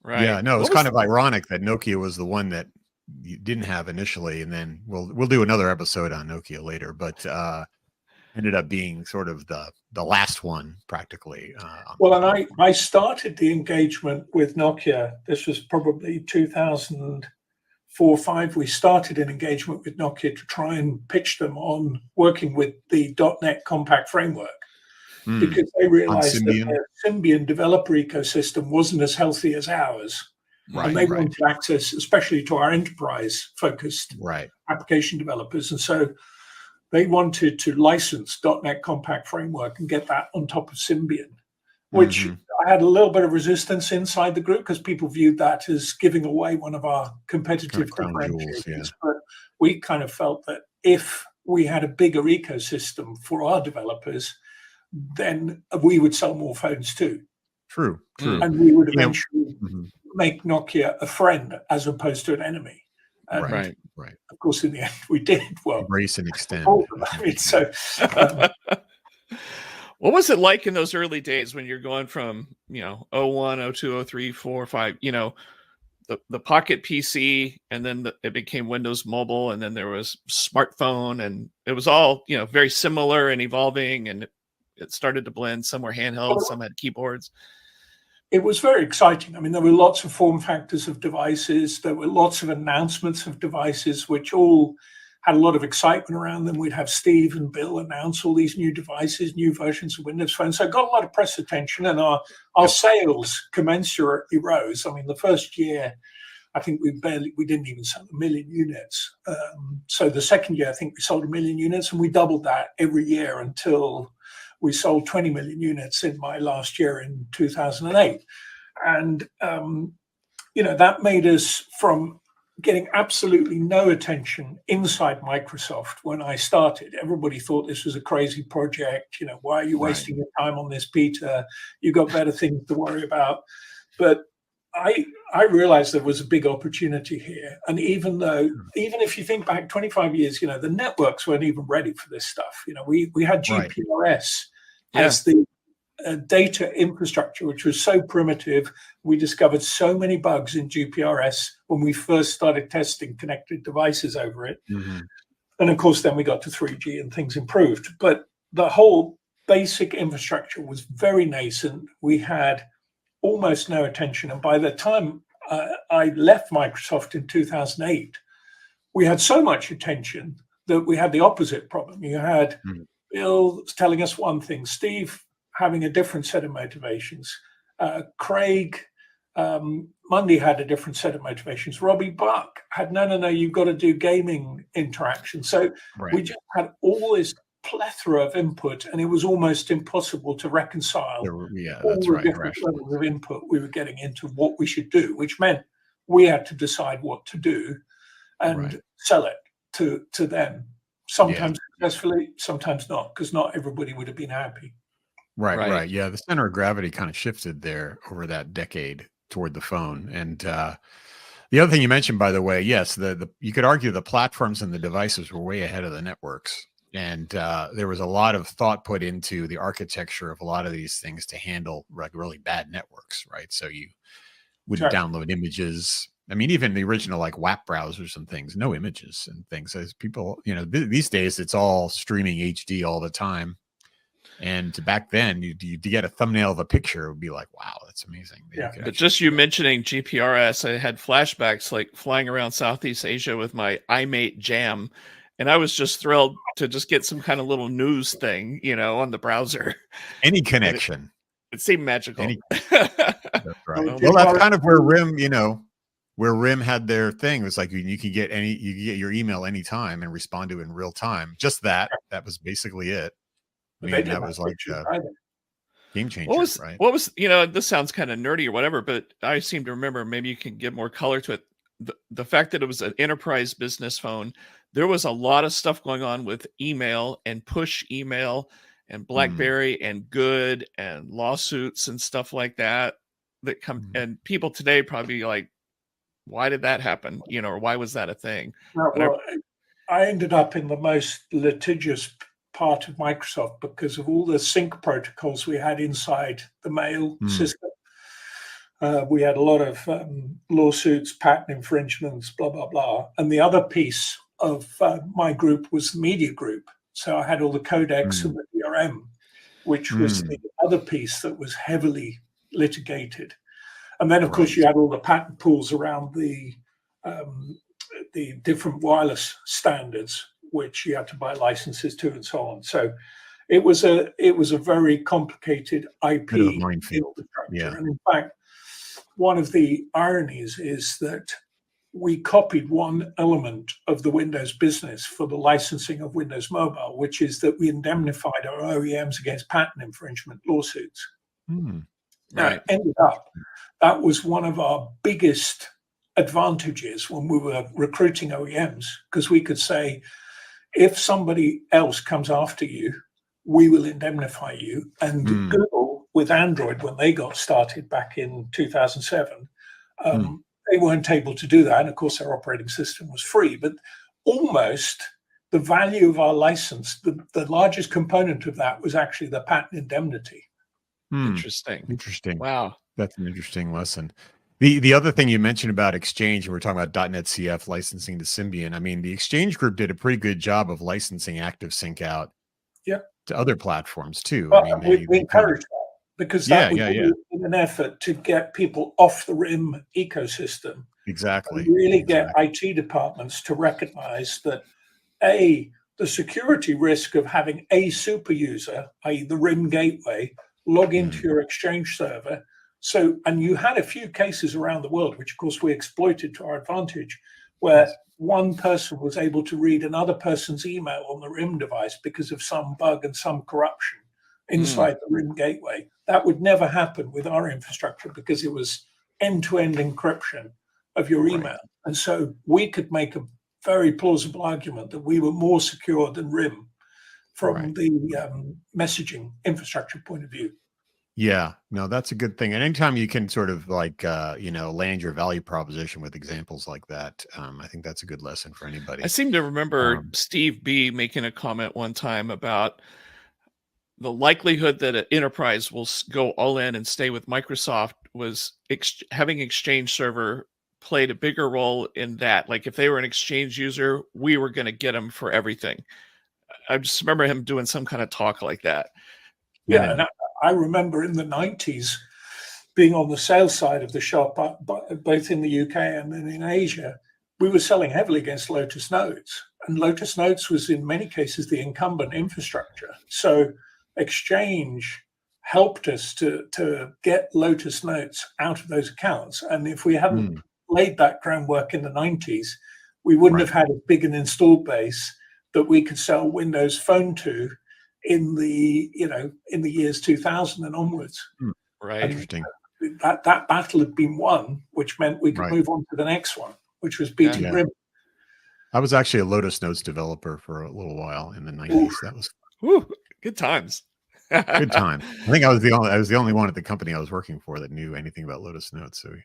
Right. Yeah, no, it's kind of ironic that Nokia was the one that you didn't have initially, and then we'll do another episode on Nokia later. But ended up being sort of the last one practically. Well, and I started the engagement with Nokia. This was probably 2004 or 5. We started an engagement with Nokia to try and pitch them on working with the .NET Compact framework, because they realized that their Symbian developer ecosystem wasn't as healthy as ours. Right, and they wanted access, especially to our enterprise-focused application developers. And so they wanted to license .NET Compact framework and get that on top of Symbian, which I had a little bit of resistance inside the group because people viewed that as giving away one of our competitive differentiators. But we kind of felt that if we had a bigger ecosystem for our developers, then we would sell more phones too. True. And we would eventually make Nokia a friend as opposed to an enemy. And right. Of course, in the end, we did. Well, embrace and extend. I mean, so, what was it like in those early days when you're going from 01, 02, 03, 04, 5? The Pocket PC, and then it became Windows Mobile, and then there was smartphone, and it was all very similar and evolving, and it started to blend. Some were handheld, some had keyboards. It was very exciting. I mean, there were lots of form factors of devices. There were lots of announcements of devices, which all had a lot of excitement around them. We'd have Steve and Bill announce all these new devices, new versions of Windows Phone. So it got a lot of press attention, and our sales commensurately rose. I mean, the first year, I think we didn't even sell 1 million units. So the second year, I think we sold 1 million units, and we doubled that every year until we sold 20 million units in my last year in 2008. And, that made us, from getting absolutely no attention inside Microsoft when I started. Everybody thought this was a crazy project. Why are you wasting your time on this, Peter? You got better things to worry about. But I realized there was a big opportunity here. And even if you think back 25 years, the networks weren't even ready for this stuff. We had GPRS as the data infrastructure, which was so primitive. We discovered so many bugs in GPRS when we first started testing connected devices over it. And of course, then we got to 3G and things improved. But the whole basic infrastructure was very nascent. We had almost no attention. And by the time I left Microsoft in 2008, we had so much attention that we had the opposite problem. You had Bill telling us one thing, Steve having a different set of motivations, Craig Mundy had a different set of motivations, Robbie Buck had, no, you've got to do gaming interaction. So we just had all this plethora of input, and it was almost impossible to reconcile all the different levels of input we were getting into what we should do, which meant we had to decide what to do and sell it to them. Sometimes successfully, sometimes not, because not everybody would have been happy. Right. Yeah, the center of gravity kind of shifted there over that decade toward the phone. And the other thing you mentioned, by the way, yes, you could argue the platforms and the devices were way ahead of the networks. And there was a lot of thought put into the architecture of a lot of these things to handle really bad networks, right? So you wouldn't download images. I mean, even the original WAP browsers and things, no images and things. As people, these days it's all streaming HD all the time. And back then, you get a thumbnail of a picture, it would be like, wow, that's amazing. But just you mentioning GPRS, I had flashbacks like flying around Southeast Asia with my iMate Jam. And I was just thrilled to just get some kind of little news thing, on the browser. Any connection. It seemed magical. That's right. Well, that's kind of where RIM had their thing. It was like you could get your email anytime and respond to it in real time. Just that was basically it. I mean, that was like a game changer. What was this sounds kind of nerdy or whatever, but I seem to remember, maybe you can give more color to it. The fact that it was an enterprise business phone, there was a lot of stuff going on with email and push email and Blackberry and good and lawsuits and stuff like that come and people today probably like, why did that happen? Or why was that a thing? Well, I ended up in the most litigious part of Microsoft because of all the sync protocols we had inside the mail system. We had a lot of lawsuits, patent infringements, blah, blah, blah. And the other piece of my group was the media group. So I had all the codecs and the DRM, which was the other piece that was heavily litigated. And then, of course, you had all the patent pools around the different wireless standards, which you had to buy licenses to, and so on. So it was a very complicated IP infrastructure. Yeah. And in fact, one of the ironies is that we copied one element of the Windows business for the licensing of Windows Mobile, which is that we indemnified our OEMs against patent infringement lawsuits. Now, it ended up, that was one of our biggest advantages when we were recruiting OEMs, because we could say, if somebody else comes after you, we will indemnify you. And Google, with Android, when they got started back in 2007, they weren't able to do that. And of course, their operating system was free, but almost the value of our license, the largest component of that was actually the patent indemnity. Interesting. Wow. That's an interesting lesson. The other thing you mentioned about Exchange, and we're talking about .NET CF licensing to Symbian. I mean, the Exchange group did a pretty good job of licensing ActiveSync out to other platforms too. Well, I mean, we encourage that, because that was in an effort to get people off the RIM ecosystem. Exactly. And really get IT departments to recognize that the security risk of having a super user, i.e. the RIM gateway, log into your Exchange server. So, and you had a few cases around the world, which of course we exploited to our advantage, where one person was able to read another person's email on the RIM device because of some bug and some corruption inside the RIM gateway. That would never happen with our infrastructure because it was end-to-end encryption of your email. And so we could make a very plausible argument that we were more secure than RIM from the messaging infrastructure point of view. Yeah, no, that's a good thing. And anytime you can sort of like, land your value proposition with examples like that, I think that's a good lesson for anybody. I seem to remember Steve B making a comment one time about the likelihood that an enterprise will go all in and stay with Microsoft was having Exchange Server played a bigger role in that. Like if they were an Exchange user, we were going to get them for everything. I just remember him doing some kind of talk like that. Yeah, and I remember in the 90s being on the sales side of the shop, both in the UK and then in Asia. We were selling heavily against Lotus Notes, and Lotus Notes was in many cases the incumbent infrastructure. So Exchange helped us to get Lotus Notes out of those accounts. And if we hadn't laid that groundwork in the 90s, we wouldn't have had as big an install base that we could sell Windows Phone to in the years 2000 and onwards. Right. And Interesting. That battle had been won, which meant we could move on to the next one, which was beating RIM. I was actually a Lotus Notes developer for a little while in the 90s. That was good times. Good time. I think I was the only one at the company I was working for that knew anything about Lotus Notes. So,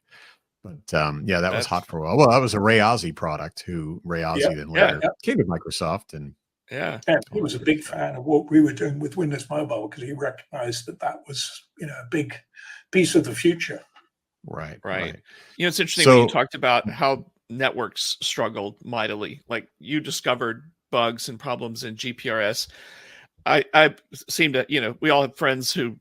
that was hot for a while. Well, that was a Ray Ozzie product. Ray Ozzie then later came to Microsoft, and he was a big fan of what we were doing with Windows Mobile because he recognized that was a big piece of the future. Right. It's interesting when you talked about how networks struggled mightily. Like you discovered bugs and problems in GPRS. I seem to, we all have friends who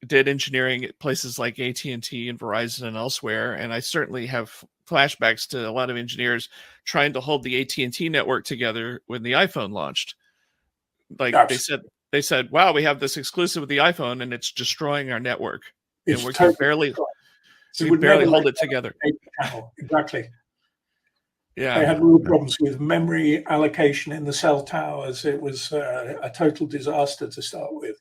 did engineering at places like AT&T and Verizon and elsewhere. And I certainly have flashbacks to a lot of engineers trying to hold the AT&T network together when the iPhone launched. Like they said, wow, we have this exclusive with the iPhone and it's destroying our network. And we can barely hold it together. Exactly. Yeah. They had real problems with memory allocation in the cell towers. It was a total disaster to start with.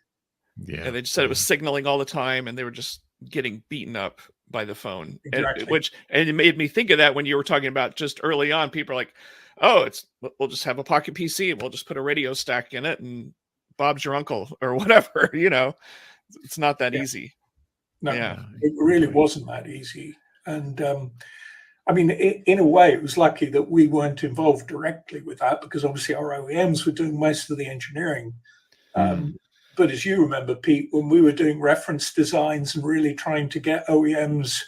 Yeah, they just said it was signaling all the time, and they were just getting beaten up by the phone. Exactly. And it made me think of that when you were talking about just early on. People are like, "Oh, we'll just have a pocket PC, and we'll just put a radio stack in it, and Bob's your uncle or whatever." It's not that easy. No, it really wasn't that easy. And in a way, it was lucky that we weren't involved directly with that because obviously our OEMs were doing most of the engineering. But as you remember, Pete, when we were doing reference designs and really trying to get OEMs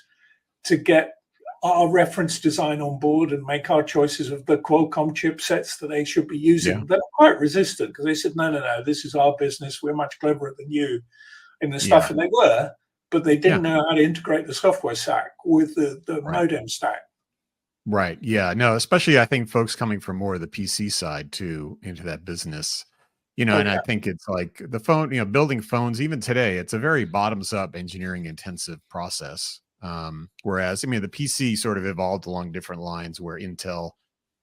to get our reference design on board and make our choices of the Qualcomm chipsets that they should be using. They're quite resistant because they said, no, this is our business. We're much cleverer than you in the stuff. And they were, but they didn't know how to integrate the software stack with the modem stack. Right. Yeah. No, especially I think folks coming from more of the PC side too into that business, and I think it's like the phone, building phones, even today, it's a very bottoms up engineering intensive process. Whereas, the PC sort of evolved along different lines where Intel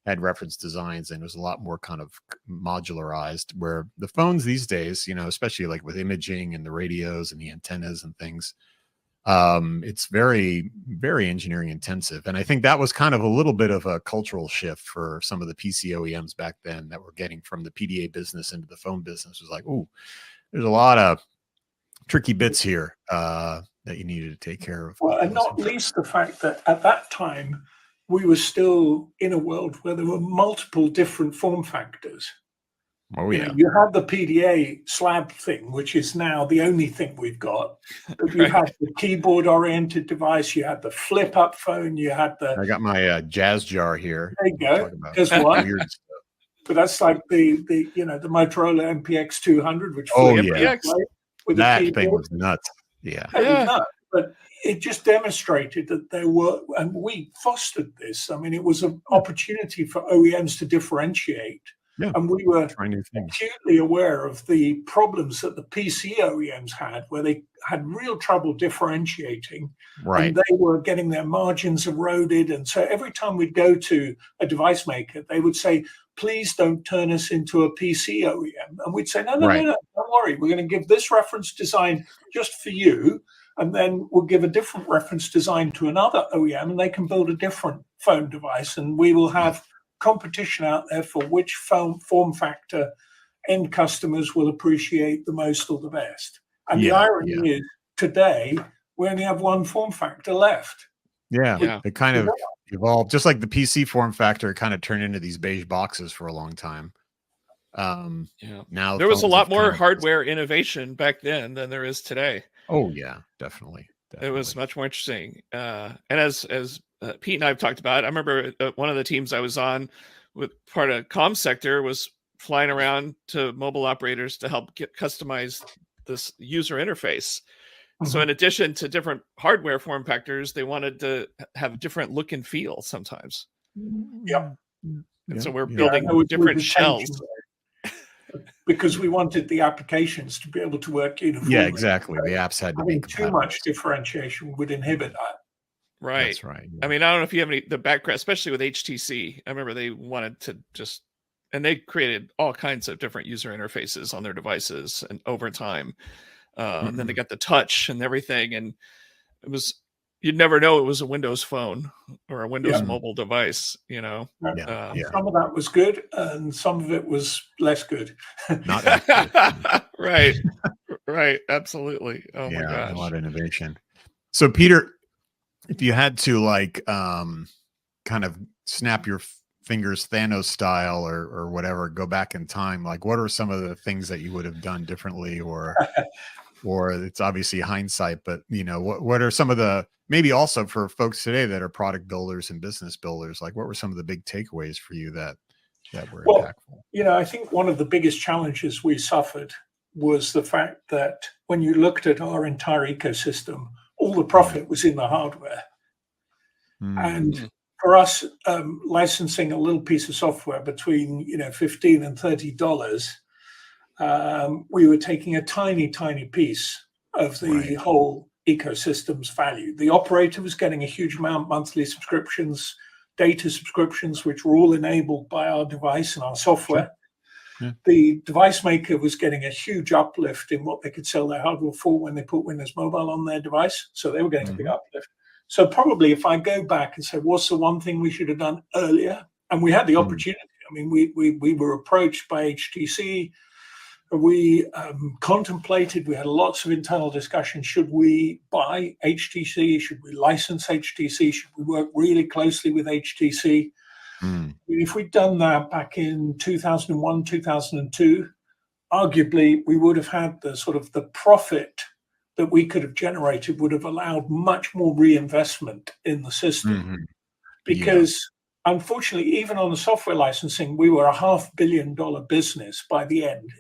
had reference designs and it was a lot more kind of modularized, where the phones these days, especially like with imaging and the radios and the antennas and things, it's very, very engineering intensive. And I think that was kind of a little bit of a cultural shift for some of the PC OEMs back then that were getting from the PDA business into the phone business. It was like, oh, there's a lot of tricky bits here that you needed to take care of. Well, and not least the fact that at that time, we were still in a world where there were multiple different form factors. Oh, yeah. You had the PDA slab thing, which is now the only thing we've got. But you had the keyboard-oriented device, you had the flip-up phone, you had the... I got my jazz jar here. There you go. There's one. But that's like the Motorola MPX 200, which with that thing was nuts. Yeah. It was nuts. But it just demonstrated that there were, and we fostered this. I mean, it was an opportunity for OEMs to differentiate. Yeah, and we were acutely aware of the problems that the PC OEMs had, where they had real trouble differentiating. Right. And they were getting their margins eroded. And so every time we'd go to a device maker, they would say, please don't turn us into a PC OEM. And we'd say, no, don't worry. We're going to give this reference design just for you. And then we'll give a different reference design to another OEM, and they can build a different phone device. And we will have competition out there for which form factor end customers will appreciate the most or the best. And the irony is, today, we only have one form factor left. Yeah. It kind of evolved, just like the PC form factor kind of turned into these beige boxes for a long time. Now there was a lot more hardware innovation back then than there is today. Oh yeah, definitely. It was much more interesting. And as Pete and I have talked about, I remember one of the teams I was on with part of comm sector was flying around to mobile operators to help customize this user interface. Mm-hmm. So in addition to different hardware form factors, they wanted to have a different look and feel sometimes. Yeah. And so we're building different shells. Because we wanted the applications to be able to work uniformly. Yeah, exactly. The apps had to be too much differentiation would inhibit that. Right. That's right. Yeah. I mean, I don't know if you have the background, especially with HTC. I remember they wanted to and they created all kinds of different user interfaces on their devices and over time. And then they got the touch and everything. And it was, you'd never know it was a Windows phone or a Windows mobile device, Some of that was good and some of it was less good. Not that good. Right. Absolutely. Oh my gosh. A lot of innovation. So Peter, if you had to kind of snap your fingers Thanos style or whatever, go back in time, like what are some of the things that you would have done differently or it's obviously hindsight, but what are some of the, maybe also for folks today that are product builders and business builders, like what were some of the big takeaways for you that were impactful? I think one of the biggest challenges we suffered was the fact that when you looked at our entire ecosystem, all the profit was in the hardware. And for us, licensing a little piece of software between $15 and $30, we were taking a tiny piece of the whole ecosystem's value. The operator was getting a huge amount, monthly subscriptions, data subscriptions, which were all enabled by our device and our software. Yeah. The device maker was getting a huge uplift in what they could sell their hardware for when they put Windows Mobile on their device. So they were getting a big uplift. So probably if I go back and say, what's the one thing we should have done earlier? And we had the opportunity. I mean, we were approached by HTC. We contemplated, we had lots of internal discussion. Should we buy HTC? Should we license HTC? Should we work really closely with HTC? I mean, if we'd done that back in 2001, 2002, arguably we would have had the sort of the profit that we could have generated would have allowed much more reinvestment in the system. Because unfortunately, even on the software licensing, we were a $500 million business by the end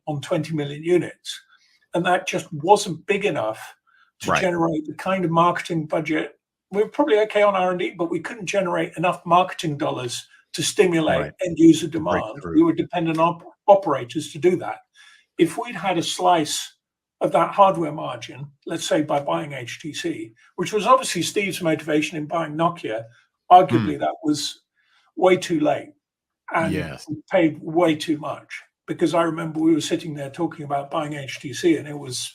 on 20 million units. And that just wasn't big enough to generate the kind of marketing budget. We were probably okay on R&D, but we couldn't generate enough marketing dollars to stimulate end user demand. We were dependent on operators to do that. If we'd had a slice of that hardware margin, let's say by buying HTC, which was obviously Steve's motivation in buying Nokia, arguably that was way too late. And we paid way too much, because I remember we were sitting there talking about buying HTC, and it was,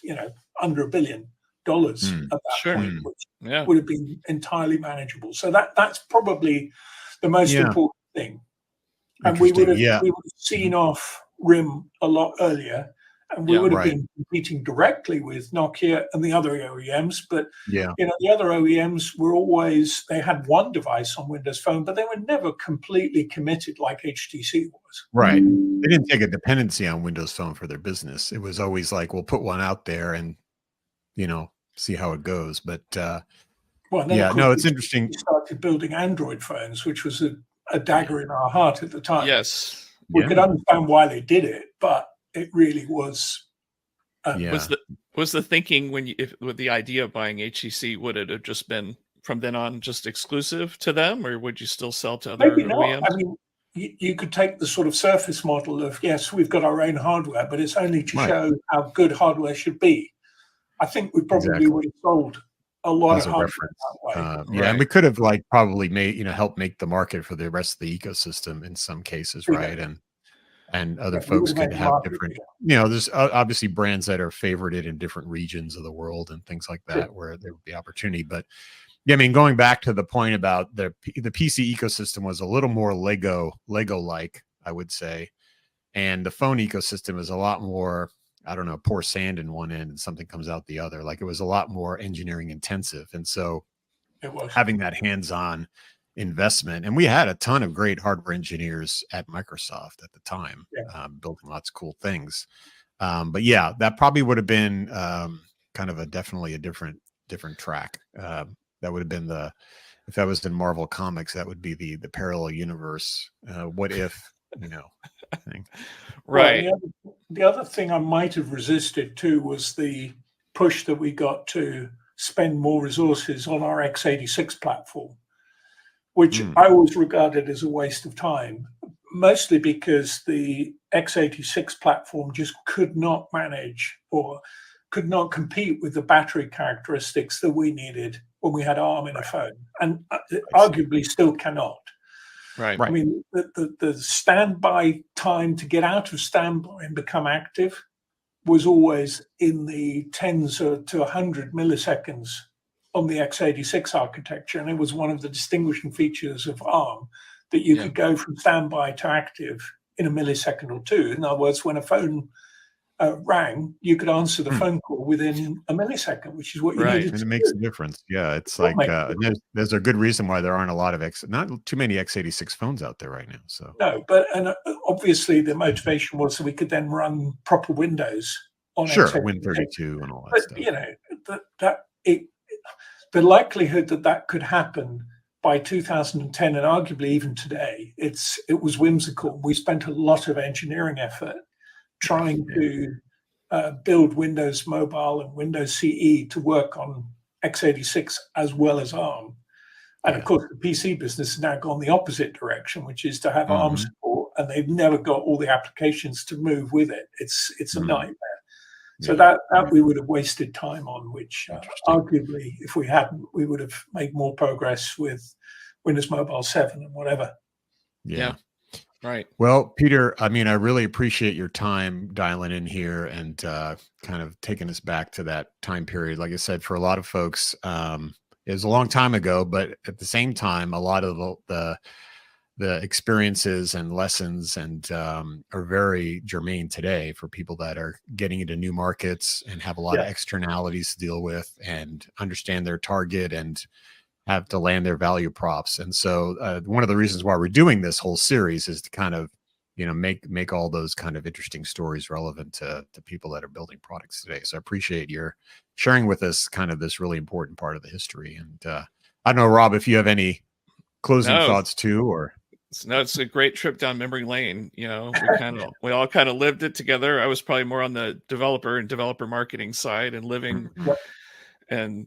under $1 billion at that point, which would have been entirely manageable. So that's probably the most important thing. And we would have seen off RIM a lot earlier, and we would have been competing directly with Nokia and the other OEMs. But the other OEMs were always, they had one device on Windows Phone, but they were never completely committed like HTC was. Right. They didn't take a dependency on Windows Phone for their business. It was always like, we'll put one out there and, see how it goes. But it's interesting. We started building Android phones, which was a dagger in our heart at the time. Yes. We could understand why they did it, but it really was. Was the thinking with the idea of buying HTC, would it have just been from then on just exclusive to them, or would you still sell to other Maybe OEMs? not. I mean, you could take the sort of surface model of, yes, we've got our own hardware, but it's only to show how good hardware should be. I think we probably would have sold a lot of hardware that way. And we could have probably made, helped make the market for the rest of the ecosystem in some cases, right? And other folks could have different, there's obviously brands that are favorited in different regions of the world and things like that, where there would be opportunity. But I mean, going back to the point about the PC ecosystem was a little more Lego-like, I would say. And the phone ecosystem is a lot more, I don't know, pour sand in one end and something comes out the other. Like, it was a lot more engineering intensive. And so having that hands-on investment, and we had a ton of great hardware engineers at Microsoft at the time, building lots of cool things. But that probably would have been kind of definitely a different track. That would have been if that was in Marvel Comics, that would be the parallel universe. What if, thing. Right. Well, the other thing I might have resisted too was the push that we got to spend more resources on our x86 platform, which I always regarded as a waste of time, mostly because the x86 platform just could not manage or could not compete with the battery characteristics that we needed when we had ARM in a phone, and arguably still cannot. Right. I mean, the standby time to get out of standby and become active was always in the tens to 100 milliseconds on the x86 architecture. And it was one of the distinguishing features of ARM, that you could go from standby to active in a millisecond or two. In other words, when a phone rang, you could answer the phone call within a millisecond, which is what you needed. And it makes a difference. Yeah, it's like there's a good reason why there aren't a lot of not too many x86 phones out there right now. So no, but obviously the motivation was so we could then run proper Windows on Win32 and all that stuff. The likelihood that could happen by 2010 and arguably even today, it was whimsical. We spent a lot of engineering effort trying to build Windows Mobile and Windows CE to work on x86 as well as ARM. And of course, the PC business has now gone the opposite direction, which is to have ARM support, and they've never got all the applications to move with it. It's a nightmare. So that we would have wasted time on, which arguably, if we hadn't, we would have made more progress with Windows Mobile 7 and whatever. Yeah. Right. Well, Peter, I mean, I really appreciate your time dialing in here and kind of taking us back to that time period. Like I said, for a lot of folks, it was a long time ago, but at the same time, a lot of the experiences and lessons and are very germane today for people that are getting into new markets and have a lot of externalities to deal with and understand their target and have to land their value props. And so one of the reasons why we're doing this whole series is to kind of, make all those kind of interesting stories relevant to people that are building products today. So I appreciate your sharing with us kind of this really important part of the history. And I don't know, Rob, if you have any closing thoughts too, or no, it's a great trip down memory lane. We all kind of lived it together. I was probably more on the developer and developer marketing side and living. And,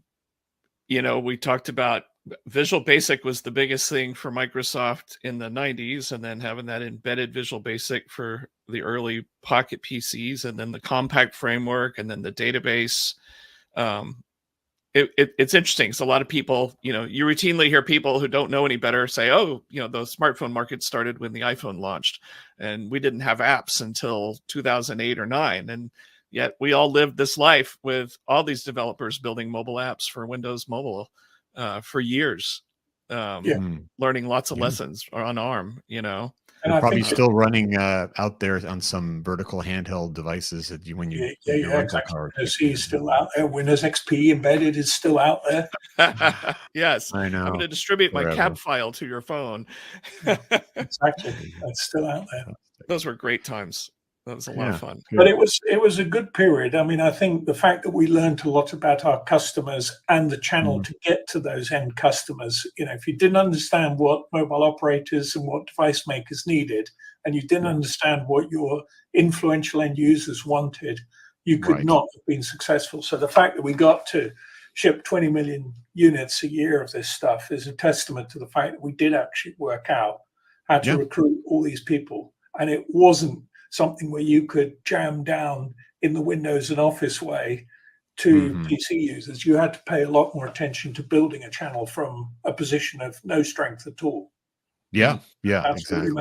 we talked about Visual Basic was the biggest thing for Microsoft in the 90s, and then having that embedded Visual Basic for the early Pocket PCs, and then the compact framework, and then the database. It's interesting. So a lot of people, you routinely hear people who don't know any better say, oh, the smartphone market started when the iPhone launched, and we didn't have apps until 2008 or 9. And yet we all lived this life with all these developers building mobile apps for Windows Mobile for years, learning lots of lessons on ARM, And they're probably still running out there on some vertical handheld devices that when you exactly. It's still out there. Windows XP embedded is still out there. Yes, I know. I'm going to distribute my cab file to your phone. Exactly, that's still out there. Those were great times. That was a lot of fun. But it was a good period. I mean, I think the fact that we learned a lot about our customers and the channel to get to those end customers, if you didn't understand what mobile operators and what device makers needed, and you didn't understand what your influential end users wanted, you could not have been successful. So the fact that we got to ship 20 million units a year of this stuff is a testament to the fact that we did actually work out how to recruit all these people. And it wasn't something where you could jam down in the Windows and Office way to PC users. You had to pay a lot more attention to building a channel from a position of no strength at all. Yeah, exactly.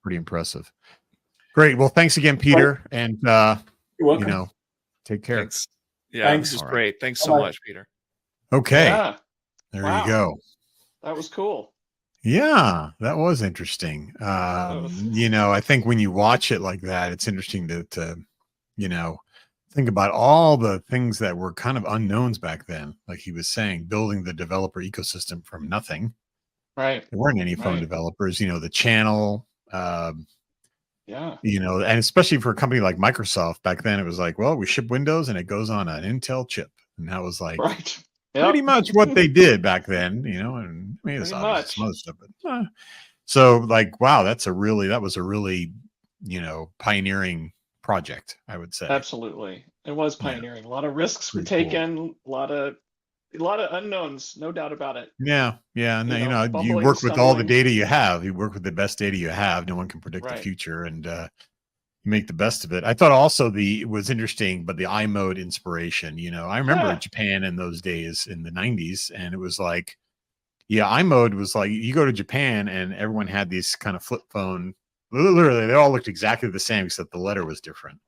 Pretty impressive. Great. Well, thanks again, Peter. And you're welcome. Take care. Thanks. Yeah, this is great. Thanks so much, Peter. Okay. Yeah. There you go. That was cool. Yeah, that was interesting. I think when you watch it like that, it's interesting to think about all the things that were kind of unknowns back then. Like he was saying, building the developer ecosystem from nothing. Right. There weren't any phone developers, the channel, and especially for a company like Microsoft back then, it was like, well, we ship Windows and it goes on an Intel chip. And that was like, pretty much what they did back then, and I mean, it's obvious some other stuff, but so like, wow, that was a really, pioneering project, I would say. Absolutely. It was pioneering. A lot of risks were taken, a lot of unknowns, no doubt about it. Yeah. And then, you work with all the data you have, you work with the best data you have. No one can predict the future, and make the best of it. I thought also it was interesting, but the iMode inspiration, I remember Japan in those days in the 90s, and it was like, iMode was like, you go to Japan and everyone had these kind of flip phone, literally they all looked exactly the same except the letter was different.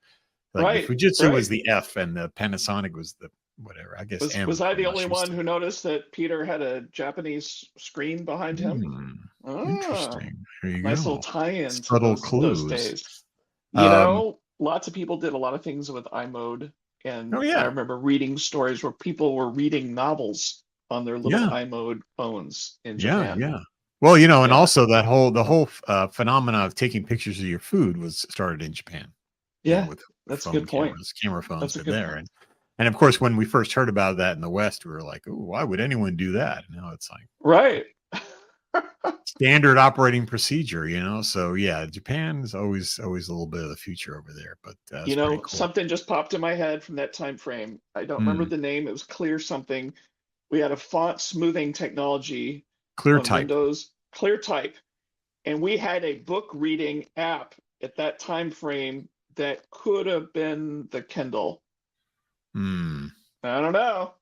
Like the Fujitsu was the F and the Panasonic was the whatever, I guess. Was I the only one who noticed that Peter had a Japanese screen behind him? Interesting. There you nice go. Little tie-in. Subtle clues. Those days. Lots of people did a lot of things with iMode, and I remember reading stories where people were reading novels on their little iMode phones in Japan. Yeah. Well, and also the whole phenomena of taking pictures of your food was started in Japan. Yeah, with that's a good point. Camera phones are there, and of course, when we first heard about that in the West, we were like, "Oh, why would anyone do that?" Now it's like standard operating procedure, So Japan is always a little bit of the future over there. But cool. Something just popped in my head from that time frame. I don't remember the name. It was Clear something. We had a font smoothing technology. ClearType. Windows, ClearType, and we had a book reading app at that time frame that could have been the Kindle. I don't know.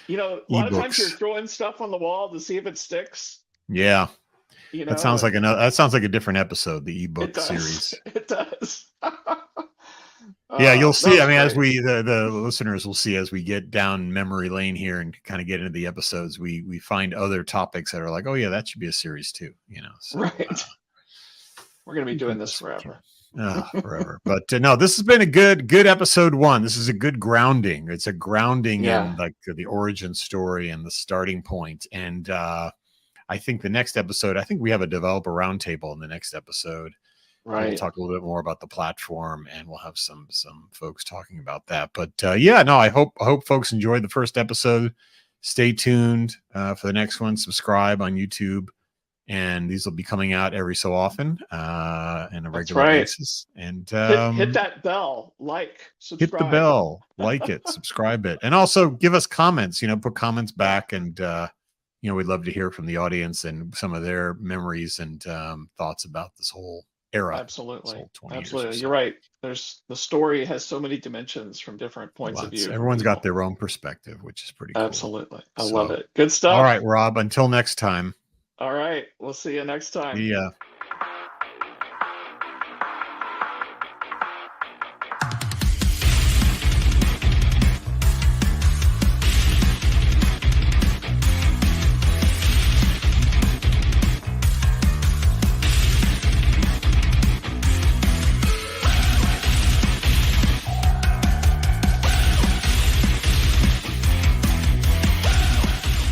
A lot of times you're throwing stuff on the wall to see if it sticks. Yeah. That sounds like a different episode, the ebook series. It does. You'll see. I mean, as the listeners will see as we get down memory lane here and kind of get into the episodes, we find other topics that are like, oh yeah, that should be a series too. So, right. We're gonna be doing this forever. Forever. But no, this has been a good episode 1. This is a good grounding. It's a grounding in like the origin story and the starting point. And I think the next episode, we have a developer roundtable in the next episode. Right. We'll talk a little bit more about the platform, and we'll have some folks talking about that. But yeah, no, I hope folks enjoyed the first episode. Stay tuned for the next one. Subscribe on YouTube, and these will be coming out every so often on a regular basis. And hit that bell, subscribe. Hit the bell, like it, subscribe it, and also give us comments. Put comments back, and we'd love to hear from the audience and some of their memories and thoughts about this whole era. Absolutely. Absolutely. So. You're right. The story has so many dimensions from different points of view. Everyone's got their own perspective, which is pretty cool. Absolutely. I love it. Good stuff. All right, Rob, until next time. All right. We'll see you next time. Yeah.